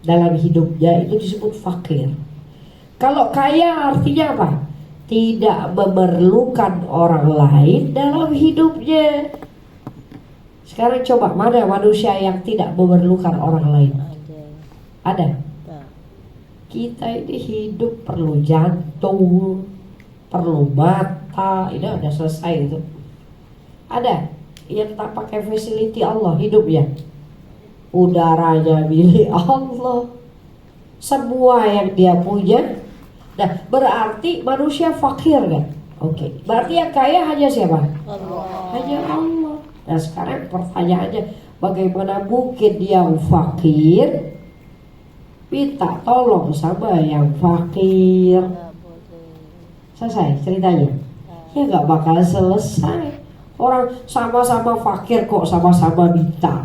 dalam hidupnya itu disebut fakir. Kalau kaya artinya apa? Tidak memerlukan orang lain dalam hidupnya. Sekarang coba, mana manusia yang tidak memerlukan orang lain? Ada? Tak. Kita ini hidup perlu jantung, perlu mata, ini udah selesai itu. Ada yang tak pakai facility Allah hidupnya? Udaranya milik Allah, semua yang dia punya. Nah, berarti manusia fakir kan? Oke. Berarti yang kaya hanya siapa? Allah. Hanya Allah. Nah, sekarang pertanyaannya, bagaimana mungkin yang fakir minta tolong sama yang fakir? Tak boleh. Selesai ceritanya? Ya nggak bakal selesai. Orang sama-sama fakir kok sama-sama minta.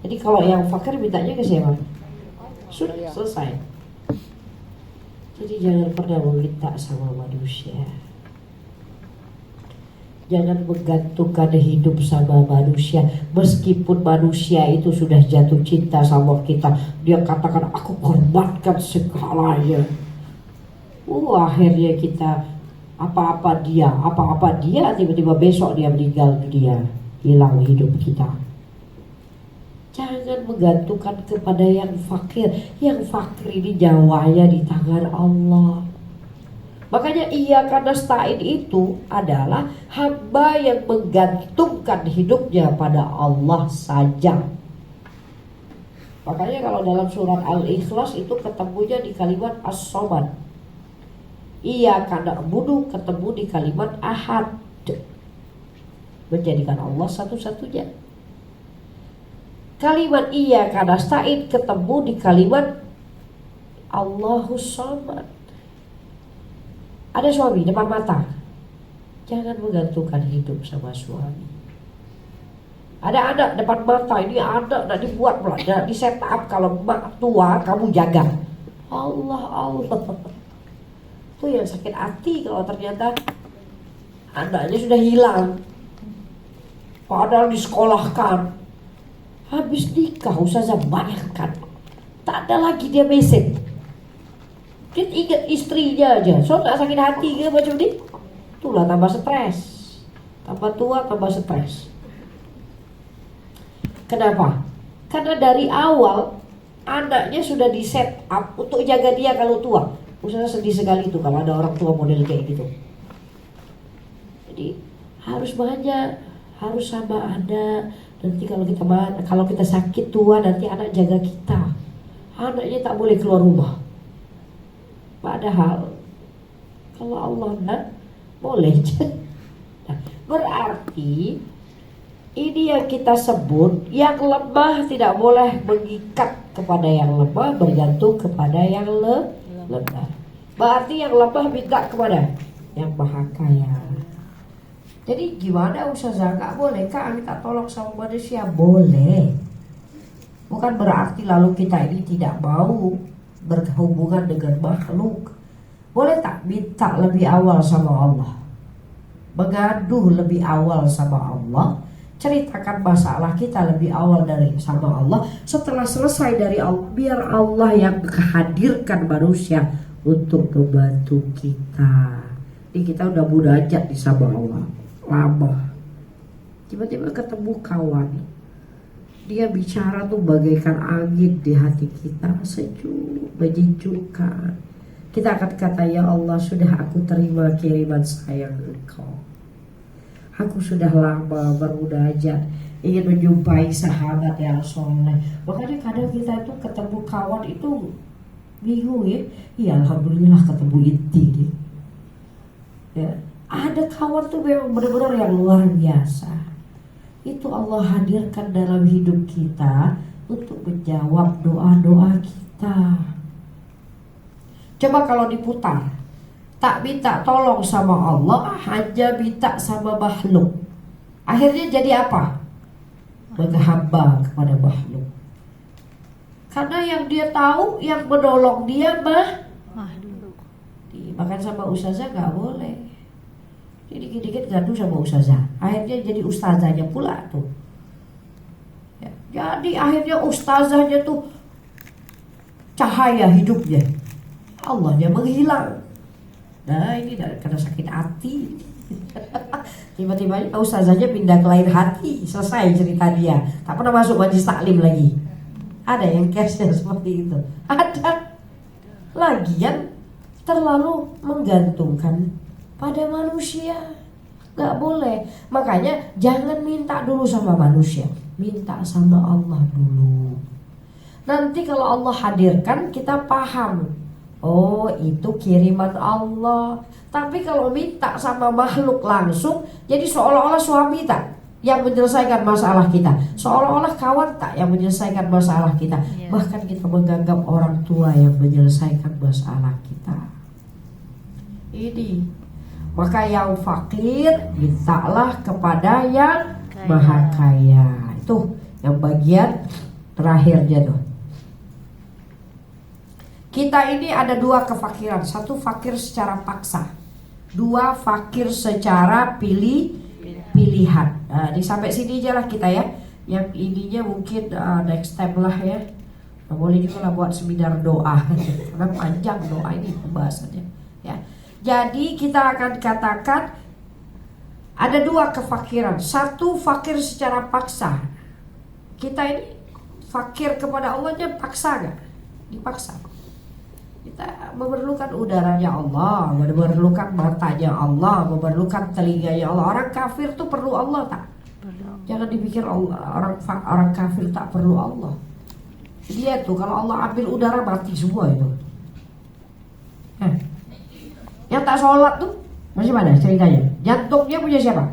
Jadi kalau yang fakir mintanya ke siapa? Sudah selesai. Jadi jangan pernah meminta sama manusia. Jangan menggantungkan hidup sama manusia. Meskipun manusia itu sudah jatuh cinta sama kita, dia katakan aku korbankan segalanya. Akhirnya kita apa-apa dia tiba-tiba besok dia meninggal dunia, hilang hidup kita. Jangan menggantungkan kepada yang fakir. Yang fakir ini nyawanya di tangan Allah. Makanya iyyaka nasta'in itu adalah hamba yang menggantungkan hidupnya pada Allah saja. Makanya kalau dalam surat Al-Ikhlas itu ketemunya di kalimat As-Samad. Iyyaka na'budu ketemu di kalimat Ahad, menjadikan Allah satu-satunya. Kalimat iyyaka nasta'in ketemu di kalimat Allahus Samad. Ada suami depan mata, jangan menggantungkan hidup sama suami. Ada anak depan mata, ini anak nak dibuat belajar, di set up, kalau mak tua kamu jaga. Allah. Itu yang sakit hati kalau ternyata anaknya sudah hilang, padahal disekolahkan. Habis nikah Ustazah, bayangkan, tak ada lagi dia mesej. Dia ingat istrinya aja. So gak sakit hati ke macam ni? Itulah tambah stres. Tambah tua tambah stres. Kenapa? Karena dari awal anaknya sudah di set up untuk jaga dia kalau tua. Ustazah sedih sekali itu kalau ada orang tua model kayak gitu. Jadi harus banyak, harus sama ada. Nanti kalau kita sakit tua, nanti anak jaga kita. Anaknya tak boleh keluar rumah. Padahal kalau Allah nak, boleh. Nah, berarti ini yang kita sebut, yang lemah tidak boleh mengikat kepada yang lemah, bergantung kepada yang lemah. Berarti yang lemah minta kepada yang maha kaya. Jadi gimana Ustazah, gak boleh kak minta tolong sama manusia? Boleh. Bukan berarti lalu kita ini tidak mau berhubungan dengan makhluk. Boleh tak minta lebih awal sama Allah, mengaduh lebih awal sama Allah, ceritakan masalah kita lebih awal dari sama Allah. Setelah selesai dari Allah, biar Allah yang hadirkan manusia untuk membantu kita. Ini kita udah munajat di sama Allah lama, tiba-tiba ketemu kawan, dia bicara tuh bagaikan angin di hati kita, sejuk, menyejukkan. Kita akan kata, ya Allah, sudah aku terima kiriman sayang Engkau. Aku sudah lama bermunajat, ingin menjumpai sahabat yang soleh. Makanya kadang kita itu ketemu kawan itu bingung ya. Ya alhamdulillah ketemu inti nih. Ya, ada kawan tuh memang benar-benar yang luar biasa. Itu Allah hadirkan dalam hidup kita untuk menjawab doa-doa kita. Coba kalau diputar, tak minta tolong sama Allah, hanya minta sama makhluk, akhirnya jadi apa? Menghamba kepada makhluk. Karena yang dia tahu, yang menolong dia Makhluk. Makan sama ustazah gak boleh. Jadi dikit-dikit gaduh sama ustazah, akhirnya jadi ustazahnya pula tuh ya. Jadi akhirnya ustazahnya tuh cahaya hidupnya, Allahnya menghilang. Nah ini karena sakit hati. Tiba-tiba ustazahnya pindah ke lain hati, selesai cerita dia. Tak pernah masuk majelis taklim lagi. Ada yang case-nya seperti itu. Ada. Lagian terlalu menggantungkan pada manusia. Gak boleh. Makanya jangan minta dulu sama manusia, minta sama Allah dulu. Nanti kalau Allah hadirkan kita paham, oh itu kiriman Allah. Tapi kalau minta sama makhluk langsung, jadi seolah-olah suami tak yang menyelesaikan masalah kita, seolah-olah kawan tak yang menyelesaikan masalah kita. Bahkan kita menganggap orang tua yang menyelesaikan masalah kita. Ini maka yang fakir mintalah kepada yang maha kaya. Itu yang bagian terakhirnya tuh. Kita ini ada dua kefakiran. Satu fakir secara paksa, dua fakir secara pilihan. Nah, sampai sini aja lah kita ya. Yang ininya mungkin next time lah ya. Nah, boleh juga lah buat seminar doa. Karena panjang doa ini pembahasannya ya. Jadi kita akan katakan ada dua kefakiran. Satu fakir secara paksa. Kita ini fakir kepada Allahnya paksa gak? Dipaksa. Kita memerlukan udaranya Allah, memerlukan matanya Allah, memerlukan telinganya Allah. Orang kafir tuh perlu Allah tak? Jangan dipikir orang kafir tak perlu Allah. Dia tuh kalau Allah ambil udara mati semua itu. Yang tak sholat tuh masih mana ceritanya? Jantungnya punya siapa?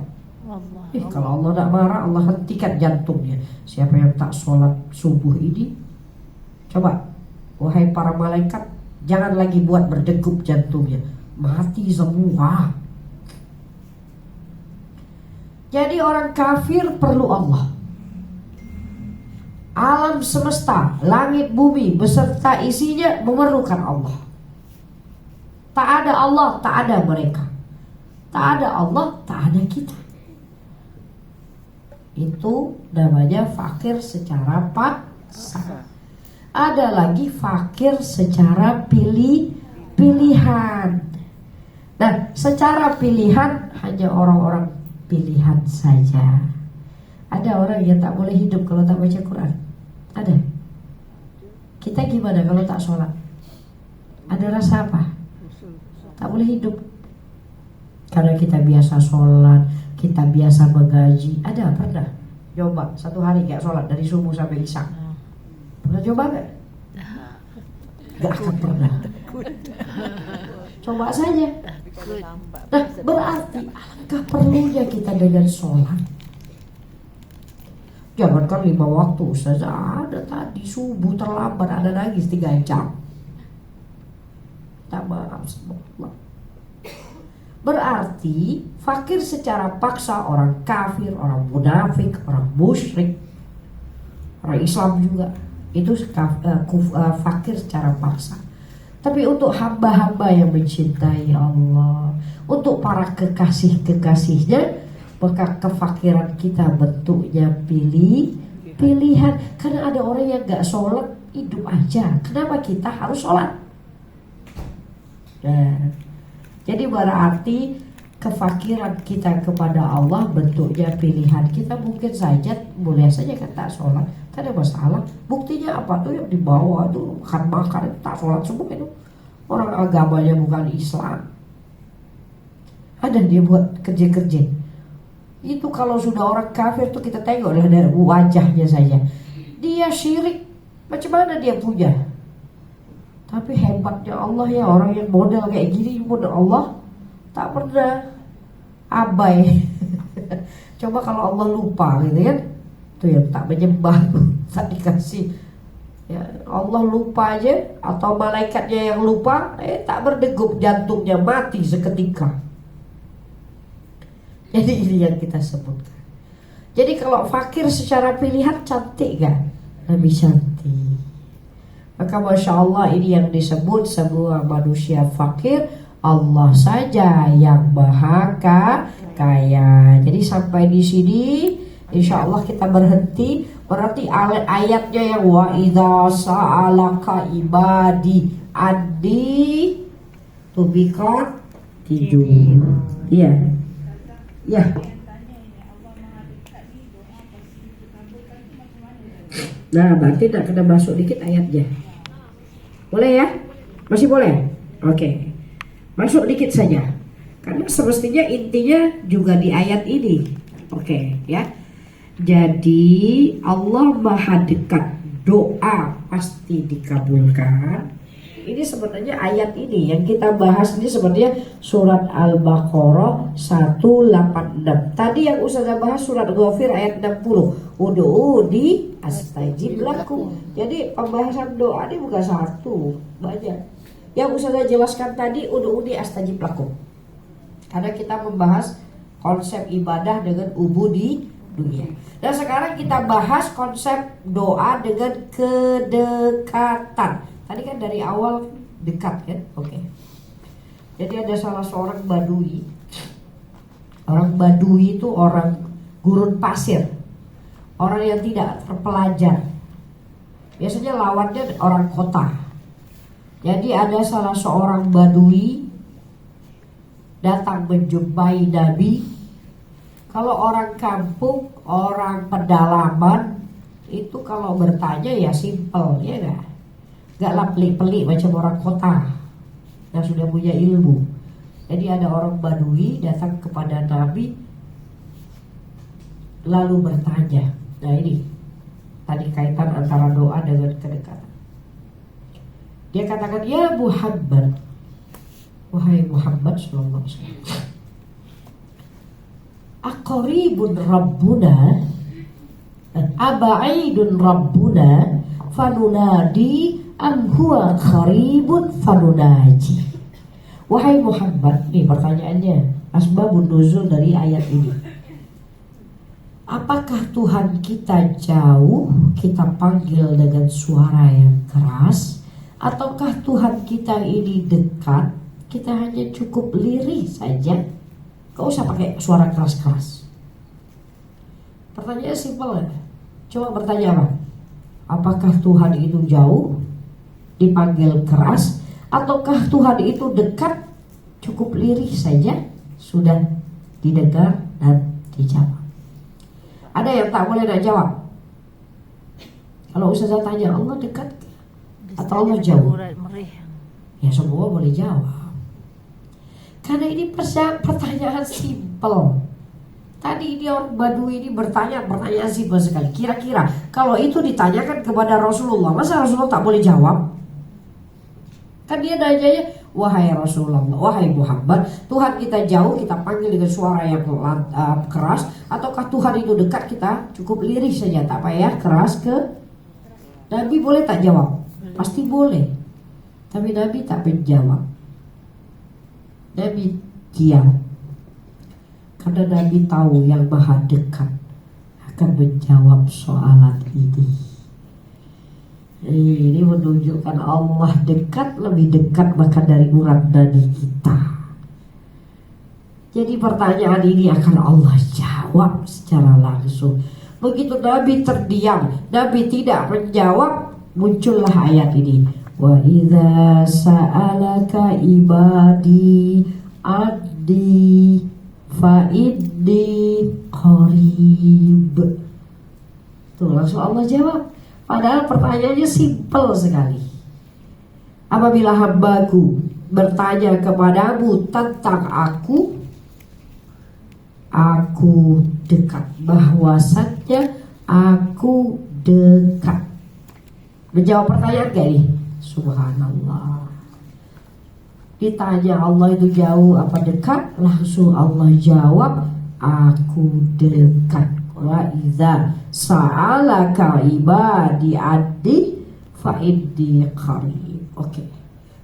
Allah. Kalau Allah tak marah, Allah hentikan jantungnya. Siapa yang tak sholat subuh ini? Coba, wahai para malaikat, jangan lagi buat berdegup jantungnya, mati semua. Jadi orang kafir perlu Allah. Alam semesta, langit bumi beserta isinya memerlukan Allah. Tak ada Allah, tak ada mereka. Tak ada Allah, tak ada kita. Itu namanya fakir secara paksa. Ada lagi fakir secara pilihan. Nah, secara pilihan hanya orang-orang pilihan saja. Ada orang yang tak boleh hidup kalau tak baca Quran. Ada. Kita gimana kalau tak sholat? Ada rasa apa? Tak boleh hidup. Karena kita biasa sholat, kita biasa mengaji. Ada pernah? Coba satu hari gak sholat dari subuh sampai isya. Pernah coba gak? Gak akan pernah. Coba saja. Nah, berarti alangkah perlunya kita dengan sholat. Jangankan 5 waktu saja, ada tadi subuh terlambat, ada nangis 3 jam. Tak maaf sama Allah. Berarti fakir secara paksa orang kafir, orang munafik, orang musyrik, orang Islam juga itu fakir secara paksa. Tapi untuk hamba-hamba yang mencintai Allah, untuk para kekasih-kekasihnya, maka kefakiran kita bentuknya pilihan. Karena ada orang yang gak sholat hidup aja. Kenapa kita harus sholat? Nah, jadi berarti kefakiran kita kepada Allah bentuknya pilihan. Kita mungkin saja boleh saja kata sholat, tak ada masalah. Buktinya apa tuh yang di bawah tuh makan tak sholat semua itu orang agamanya bukan Islam. Ada dia buat kerja-kerja. Itu kalau sudah orang kafir tuh kita tengok dari wajahnya saja. Dia syirik, macam mana dia punya? Tapi hebatnya Allah ya, orang yang model kayak gini model Allah tak pernah abai. Coba kalau Allah lupa gitu kan, tuh yang tak menyembah tak dikasih ya, Allah lupa aja atau malaikatnya yang lupa, tak berdegup jantungnya mati seketika. Jadi ini yang kita sebutkan. Jadi kalau fakir secara pilihan cantik gak? Lebih cantik. Maka Masya Allah ini yang disebut semua manusia fakir, Allah saja yang maha kaya. Jadi sampai di sini Insya Allah kita berhenti. Berarti ayatnya yang wa idza sa'alaka ibadi addi tubika tidur. Iya. Ya. Nah, berarti nak kena masuk dikit ayatnya. Boleh ya? Masih boleh? Oke. Masuk dikit saja. Karena semestinya intinya juga di ayat ini. Oke, ya. Jadi Allah Maha dekat, doa pasti dikabulkan. Ini sebenarnya ayat ini yang kita bahas ini sebenarnya surat Al-Baqarah 186. Tadi yang Ustazah bahas surat Ghafir ayat 60. Ud'uuni astajib lakum. Jadi pembahasan doa ini bukan satu, banyak. Yang Ustazah jelaskan tadi ud'uuni astajib lakum. Karena kita membahas konsep ibadah dengan ubudi dunia. Dan sekarang kita bahas konsep doa dengan kedekatan. Tadi kan dari awal dekat kan? Oke. Jadi ada salah seorang badui. Orang badui itu orang gurun pasir. Orang yang tidak terpelajar. Biasanya lawannya orang kota. Jadi ada salah seorang badui datang menjumpai Nabi. Kalau orang kampung, orang pedalaman itu kalau bertanya ya simpel, ya enggak? Enggaklah pelik-pelik macam orang kota yang sudah punya ilmu. Jadi ada orang badui datang kepada Nabi lalu bertanya. Nah ini tadi kaitan antara doa dengan kedekatan. Dia katakan, ya Muhammad, wahai Muhammad sallallahu alaihi wasallam, aqribun rabbuna aba'idun rabbuna fanunadi am huwa qaribun fanunaji. Wahai Muhammad, nih pertanyaannya, asbabun nuzul dari ayat ini. Apakah Tuhan kita jauh, kita panggil dengan suara yang keras, ataukah Tuhan kita ini dekat, kita hanya cukup lirih saja, gak usah pakai suara keras-keras. Pertanyaannya simpel ya. Coba bertanya apa? Apakah Tuhan itu jauh, dipanggil keras, ataukah Tuhan itu dekat, cukup lirih saja, sudah didengar dan dijawab? Ada yang tak boleh nak jawab? Kalau Ustazah tanya, Allah dekat atau Allah jauh? Ya semua boleh jawab. Karena ini pertanyaan simpel. Tadi ini orang Badui ini bertanya pertanyaan simpel sekali. Kira-kira kalau itu ditanyakan kepada Rasulullah, masa Rasulullah tak boleh jawab? Kan dia nanyanya, wahai Rasulullah, wahai Muhammad, Tuhan kita jauh, kita panggil dengan suara yang keras, ataukah Tuhan itu dekat, kita cukup lirih saja, tak payah keras ke? Nabi boleh tak jawab? Pasti boleh. Tapi Nabi tak menjawab. Nabi diam. Karena Nabi tahu yang maha dekat akan menjawab soalan ini. Ini menunjukkan Allah dekat, lebih dekat bahkan dari urat nadi kita. Jadi pertanyaan ini akan Allah jawab secara langsung. Begitu Nabi terdiam, Nabi tidak menjawab, muncullah ayat ini. Wa idza sa'alaka ibadi addi fa iddi qarib. Tuh langsung Allah jawab. Padahal pertanyaannya simpel sekali. Apabila hambaku bertanya kepadamu tentang aku dekat. Bahwasannya aku dekat. Menjawab pertanyaan gak nih? Subhanallah. Ditanya Allah itu jauh apa dekat, langsung Allah jawab, aku dekat. Wa idza sa'alaka ibadi addi fa iddi qarib. Oke.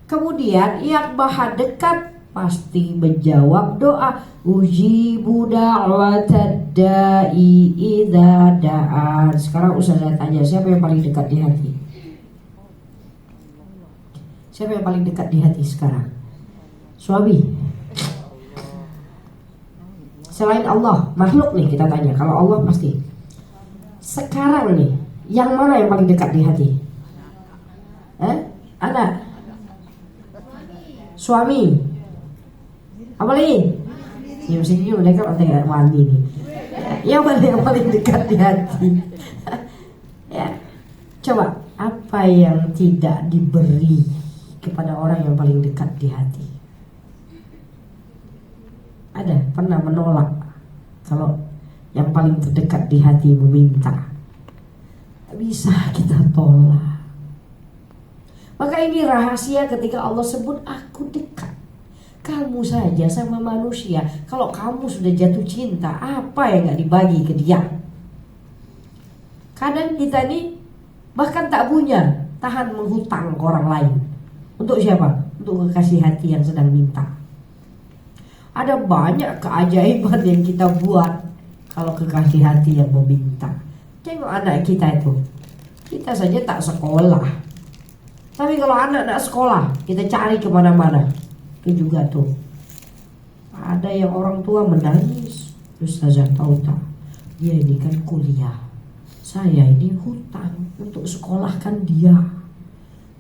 Kemudian yang maha dekat pasti menjawab doa. Ujibu da'watad da'i idza da'an. Sekarang Ustazah tanya, siapa yang paling dekat di hati? Siapa yang paling dekat di hati sekarang? Suami. Selain Allah, makhluk nih kita tanya. Kalau Allah pasti. sekarang nih, yang mana yang paling dekat di hati? Anak? Suami? Apa lagi? Senyum-senyum mereka katanya wali nih. Yang mana yang paling dekat di hati? Ya, coba apa yang tidak diberi kepada orang yang paling dekat di hati? Ada pernah menolak kalau yang paling terdekat di hati meminta? Bisa kita tolak. Maka ini rahasia ketika Allah sebut aku dekat. Kamu saja sama manusia, kalau kamu sudah jatuh cinta, apa yang gak dibagi ke dia? Kadang kita nih bahkan tak punya, tahan menghutang ke orang lain. Untuk siapa? Untuk kekasih hati yang sedang minta. Ada banyak keajaiban yang kita buat kalau kekasih hati yang meminta. Tengok anak kita itu, kita saja tak sekolah, tapi kalau anak nak sekolah, kita cari kemana-mana. Itu juga tuh, ada yang orang tua menangis. Ustazah tahu tak, dia ini kan kuliah, saya ini hutang untuk sekolahkan dia.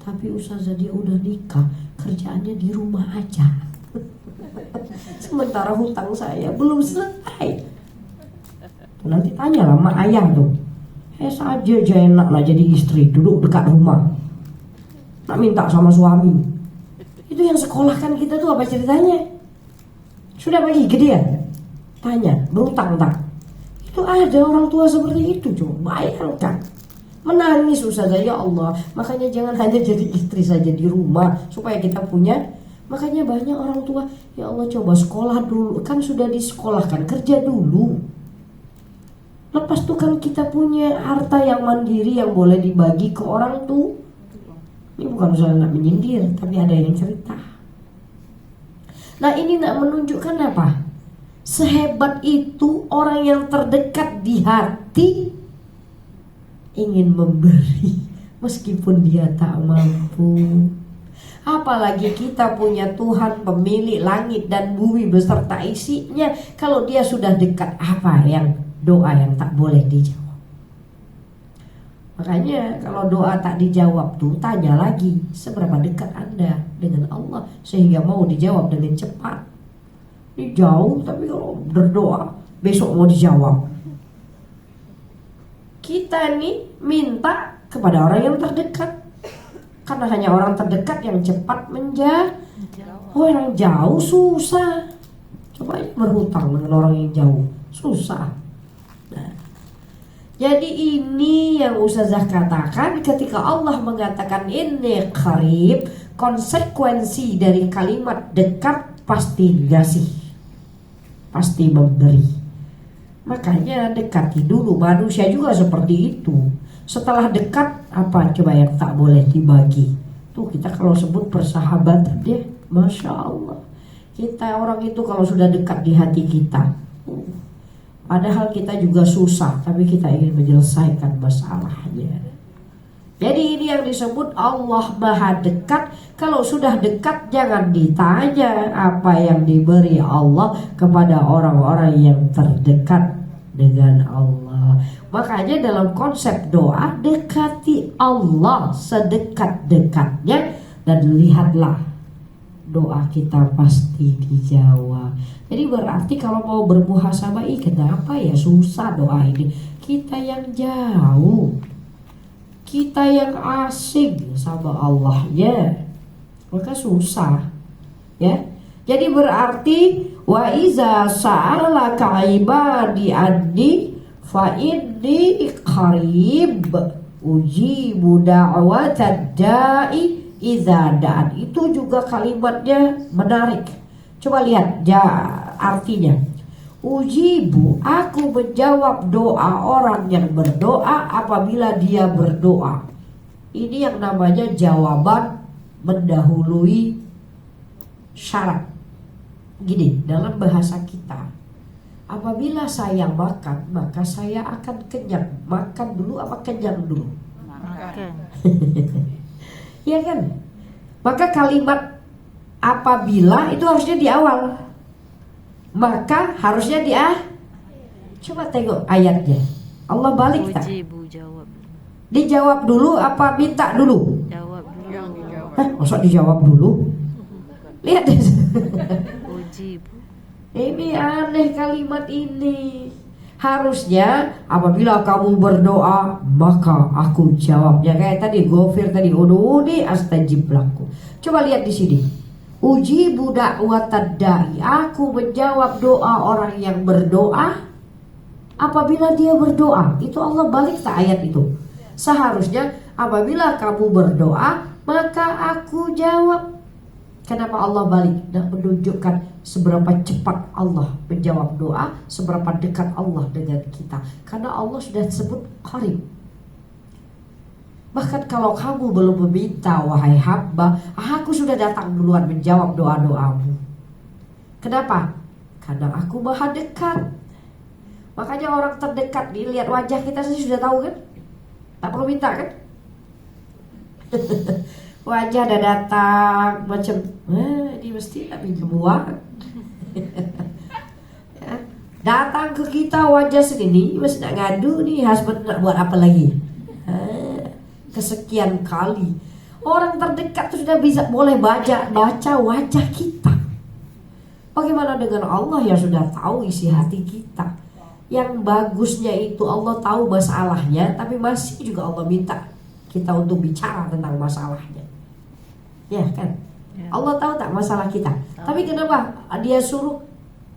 Tapi Ustazah dia udah nikah, kerjaannya di rumah aja. Sementara hutang saya belum selesai. Nanti tanyalah mak ayah tuh, saja aja enak lah jadi istri, duduk dekat rumah, nak minta sama suami. Itu yang sekolahkan kita tuh apa ceritanya? Sudah bagi ke dia? Tanya, berutang tak? Itu ada orang tua seperti itu, coba bayangkan. Menangis Ustazah, ya Allah, makanya jangan hanya jadi istri saja di rumah, supaya kita punya. Makanya banyak orang tua, ya Allah coba sekolah dulu, kan sudah disekolahkan, kerja dulu. Lepas itu kan kita punya harta yang mandiri yang boleh dibagi ke orang tuh. Ini bukan soal nak menyindir, tapi ada yang cerita. Nah ini nak menunjukkan apa? Sehebat itu orang yang terdekat di hati ingin memberi meskipun dia tak mampu. Apalagi kita punya Tuhan pemilik langit dan bumi beserta isinya. Kalau dia sudah dekat, apa yang doa yang tak boleh dijawab? Makanya kalau doa tak dijawab tuh, tanya lagi seberapa dekat Anda dengan Allah sehingga mau dijawab dengan cepat. Ini jauh, tapi kalau berdoa besok mau dijawab. Kita nih minta kepada orang yang terdekat, karena hanya orang terdekat yang cepat menjawab. Orang jauh susah. Coba berhutang dengan orang yang jauh, susah. Jadi ini yang Ustazah katakan ketika Allah mengatakan ini qarib, konsekuensi dari kalimat dekat pasti dikasih, pasti memberi. Makanya dekati dulu, manusia juga seperti itu. Setelah dekat, apa coba yang tak boleh dibagi? Tuh kita kalau sebut persahabatan deh, Masya Allah. Kita orang itu kalau sudah dekat di hati kita, padahal kita juga susah, tapi kita ingin menyelesaikan masalahnya. Jadi ini yang disebut Allah Maha Dekat. Kalau sudah dekat jangan ditanya apa yang diberi Allah kepada orang-orang yang terdekat dengan Allah. Makanya dalam konsep doa, dekati Allah sedekat-dekatnya dan lihatlah doa kita pasti dijawab. Jadi berarti kalau mau bermuhasabah, kenapa ya susah doa ini? Kita yang jauh, kita yang asing sama Allahnya, maka susah. Ya, jadi berarti wa iza sa'alaka ibadi anni fa inni qarib ujibu da'watad da'i idza da'an. Itu juga kalimatnya menarik. Coba lihat artinya. Ujibu, aku menjawab doa orang yang berdoa apabila dia berdoa. Ini yang namanya jawaban mendahului syarat. Gini, dalam bahasa kita, apabila saya makan, maka saya akan kenyang. Makan dulu apa kenyang dulu? Makan. Ya kan? Maka kalimat apabila itu harusnya di awal, maka harusnya di akhir. Coba tengok ayatnya. Allah balik tak? Ujibu jawab. Dijawab dulu apa minta dulu? Jawab dulu. Hah, masa dijawab dulu? Lihat deh. Ujibu. Ini aneh kalimat ini. Harusnya apabila kamu berdoa maka aku jawabnya kayak tadi Ghafir tadi uduni astajib lakum. Coba lihat di sini. Ujibu da'watad da'i. Aku menjawab doa orang yang berdoa apabila dia berdoa. Itu Allah balik tak ayat itu. Seharusnya apabila kamu berdoa maka aku jawab. Kenapa Allah balik dan menunjukkan seberapa cepat Allah menjawab doa, seberapa dekat Allah dengan kita. Karena Allah sudah sebut qarib. Bahkan kalau kamu belum meminta, wahai hamba, aku sudah datang duluan menjawab doa-doamu. Kenapa? Karena aku maha dekat. Makanya orang terdekat nih, lihat wajah kita sih sudah tahu kan? Tak perlu minta kan? Wajah ada datang macam ini mesti tak pinjam uang. Ya. Datang ke kita wajah segini mesti nak ngadu nih, husband nak buat apa lagi? Kesekian kali orang terdekat tuh sudah bisa boleh baca wajah kita. Bagaimana dengan Allah yang sudah tahu isi hati kita? Yang bagusnya itu Allah tahu masalahnya, tapi masih juga Allah minta kita untuk bicara tentang masalahnya. Ya kan? Ya. Allah tahu tak masalah kita. Tapi kenapa dia suruh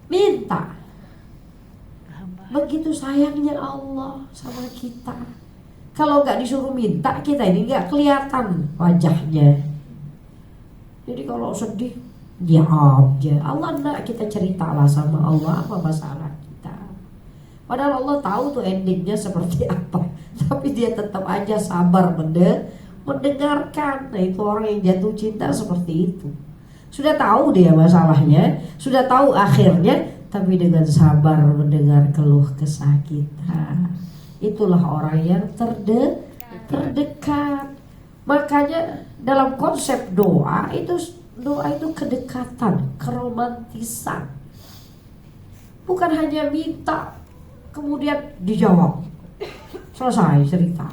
minta? Begitu sayangnya Allah sama kita. Kalau nggak disuruh minta, kita ini nggak kelihatan wajahnya. Jadi kalau sedih, diam aja. Allah nak kita ceritalah sama Allah apa masalah kita. Padahal Allah tahu tuh endingnya seperti apa. Tapi dia tetap aja sabar mendengarkan. Nah itu orang yang jatuh cinta seperti itu. Sudah tahu dia masalahnya, sudah tahu akhirnya, tapi dengan sabar mendengar keluh kesah kita. Itulah orang yang terdekat. Makanya dalam konsep doa itu kedekatan, keromantisan. Bukan hanya minta kemudian dijawab, selesai cerita.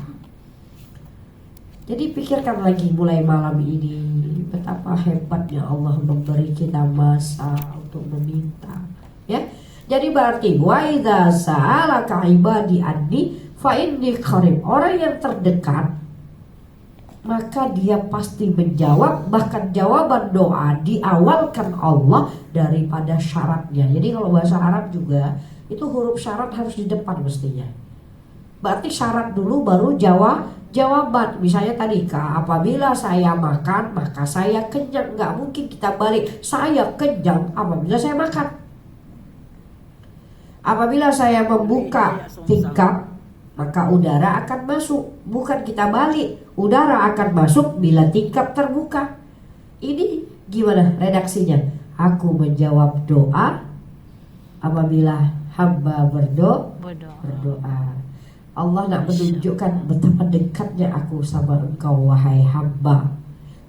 Jadi pikirkan lagi mulai malam ini betapa hebatnya Allah memberi kita masa untuk meminta. Ya, jadi berarti wa idza sa'alaka ibadi anni fa inni qarib. Orang yang terdekat maka dia pasti menjawab, bahkan jawaban doa diawalkan Allah daripada syaratnya. Jadi kalau bahasa Arab juga itu huruf syarat harus di depan mestinya. Berarti syarat dulu baru jawaban. Misalnya tadi apabila saya makan maka saya kenyang. Nggak mungkin kita balik saya kenyang apabila saya makan. Apabila saya membuka tingkap maka udara akan masuk. Bukan kita balik, udara akan masuk bila tingkap terbuka. Ini gimana redaksinya? Aku menjawab doa apabila hamba berdoa. Allah nak menunjukkan betapa dekatnya aku sama engkau wahai hamba,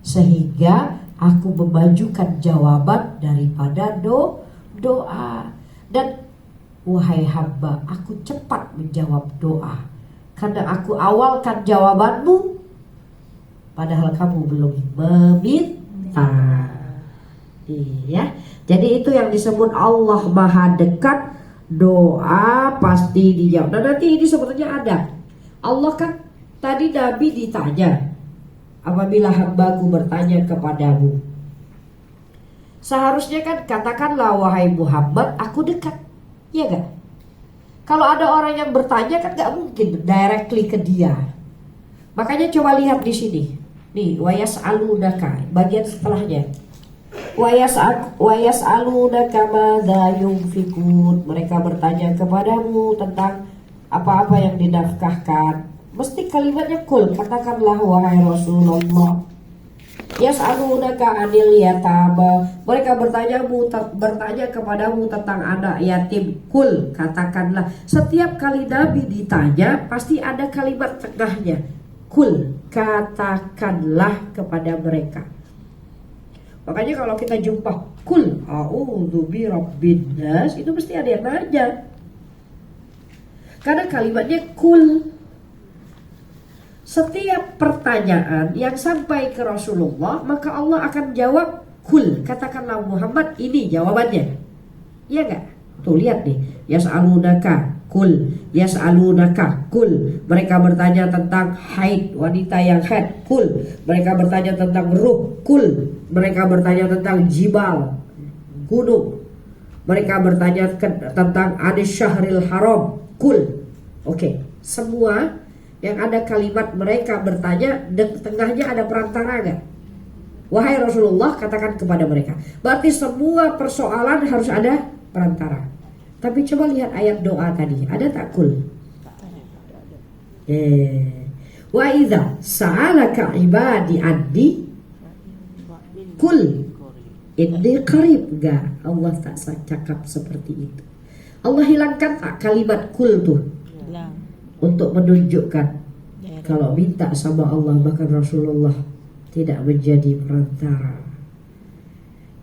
sehingga aku memajukan jawaban daripada doa. Dan wahai hamba, aku cepat menjawab doa karena aku awalkan jawabanmu padahal kamu belum meminta. Iya. Jadi itu yang disebut Allah Maha Dekat. Doa pasti dijawab. Nah nanti ini sebetulnya ada. Allah kan tadi Nabi ditanya, apabila hambaku bertanya kepadamu, seharusnya kan katakanlah wahai Muhammad, aku dekat. Iya gak? Kalau ada orang yang bertanya kan gak mungkin directly ke dia. Makanya coba lihat di sini. Nih, wayas'alunaka bagian setelahnya. Wayas'alunaka madza yunfikun. Mereka bertanya kepadamu tentang apa-apa yang dinafkahkan. Mesti kalimatnya kul, katakanlah wahai Rasulullah. Yas'alunaka 'anil yatama. Mereka bertanya kepadamu tentang anak yatim. Kul, katakanlah. Setiap kali Nabi ditanya pasti ada kalimat tengahnya. Kul, katakanlah kepada mereka. Makanya kalau kita jumpa kul a'udzu birabbin nas, itu mesti ada yang nanya. Karena kalimatnya kul. Setiap pertanyaan yang sampai ke Rasulullah, maka Allah akan jawab kul. Katakanlah Muhammad, ini jawabannya. Iya gak? Tuh lihat nih. Yas'alunaka kul. Yas'alunaka kul. Mereka bertanya tentang haid, wanita yang haid, kul. Mereka bertanya tentang ruh, kul. Mereka bertanya tentang jibal, gunung. Mereka bertanya tentang adis syahril haram, kul. Oke, semua yang ada kalimat mereka bertanya, dan tengahnya ada perantara gak? Wahai Rasulullah, katakan kepada mereka. Berarti semua persoalan harus ada perantara. Tapi coba lihat ayat doa tadi, ada tak kul? Wa idza sa'alaka ibadi anni kul inni qarib. Gak, Allah tak cakap seperti itu. Allah hilangkan tak kalimat kul tuh untuk menunjukkan kalau minta sama Allah, bahkan Rasulullah tidak menjadi perantara.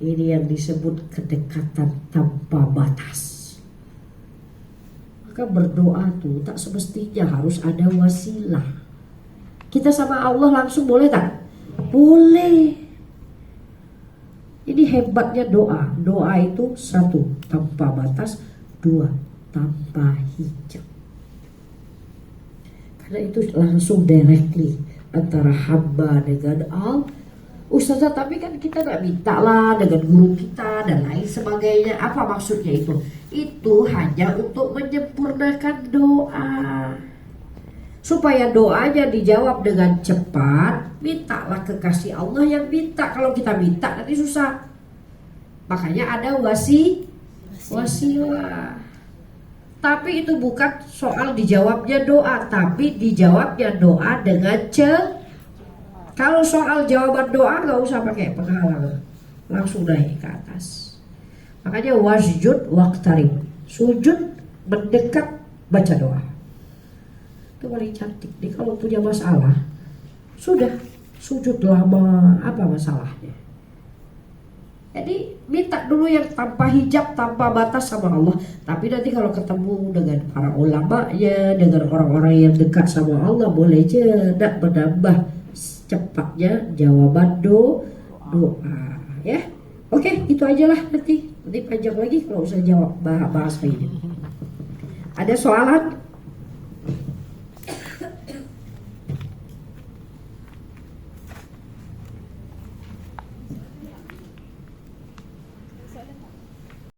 Ini yang disebut kedekatan tanpa batas. Maka berdoa tuh tak semestinya harus ada wasilah. Kita sama Allah langsung boleh tak? Boleh. Ini hebatnya doa. Doa itu satu, tanpa batas. Dua, tanpa hijab. Karena itu langsung directly antara hamba dengan Allah. Ustazah, tapi kan kita gak minta lah dengan guru kita dan lain sebagainya. Apa maksudnya itu? Itu hanya untuk menyempurnakan doa, supaya doanya dijawab dengan cepat. Mintalah kekasih Allah yang minta. Kalau kita minta nanti susah. Makanya ada wasilah. Tapi itu bukan soal dijawabnya doa, tapi dijawabnya doa dengan Kalau soal jawaban doa gak usah pakai penghalang, langsung naik ke atas. Makanya wasjud waqtarib, sujud mendekat baca doa. Itu paling cantik. Nih kalau punya masalah, sudah sujud lama, apa masalahnya? Jadi minta dulu yang tanpa hijab, tanpa batas sama Allah. Tapi nanti kalau ketemu dengan para ulamanya, dengan orang-orang yang dekat sama Allah, boleh je nak menambah cepatnya jawaban doa. Ya, oke, itu aja lah. Nanti panjang lagi kalau usah jawab bahas kayak gini. Ada soalan?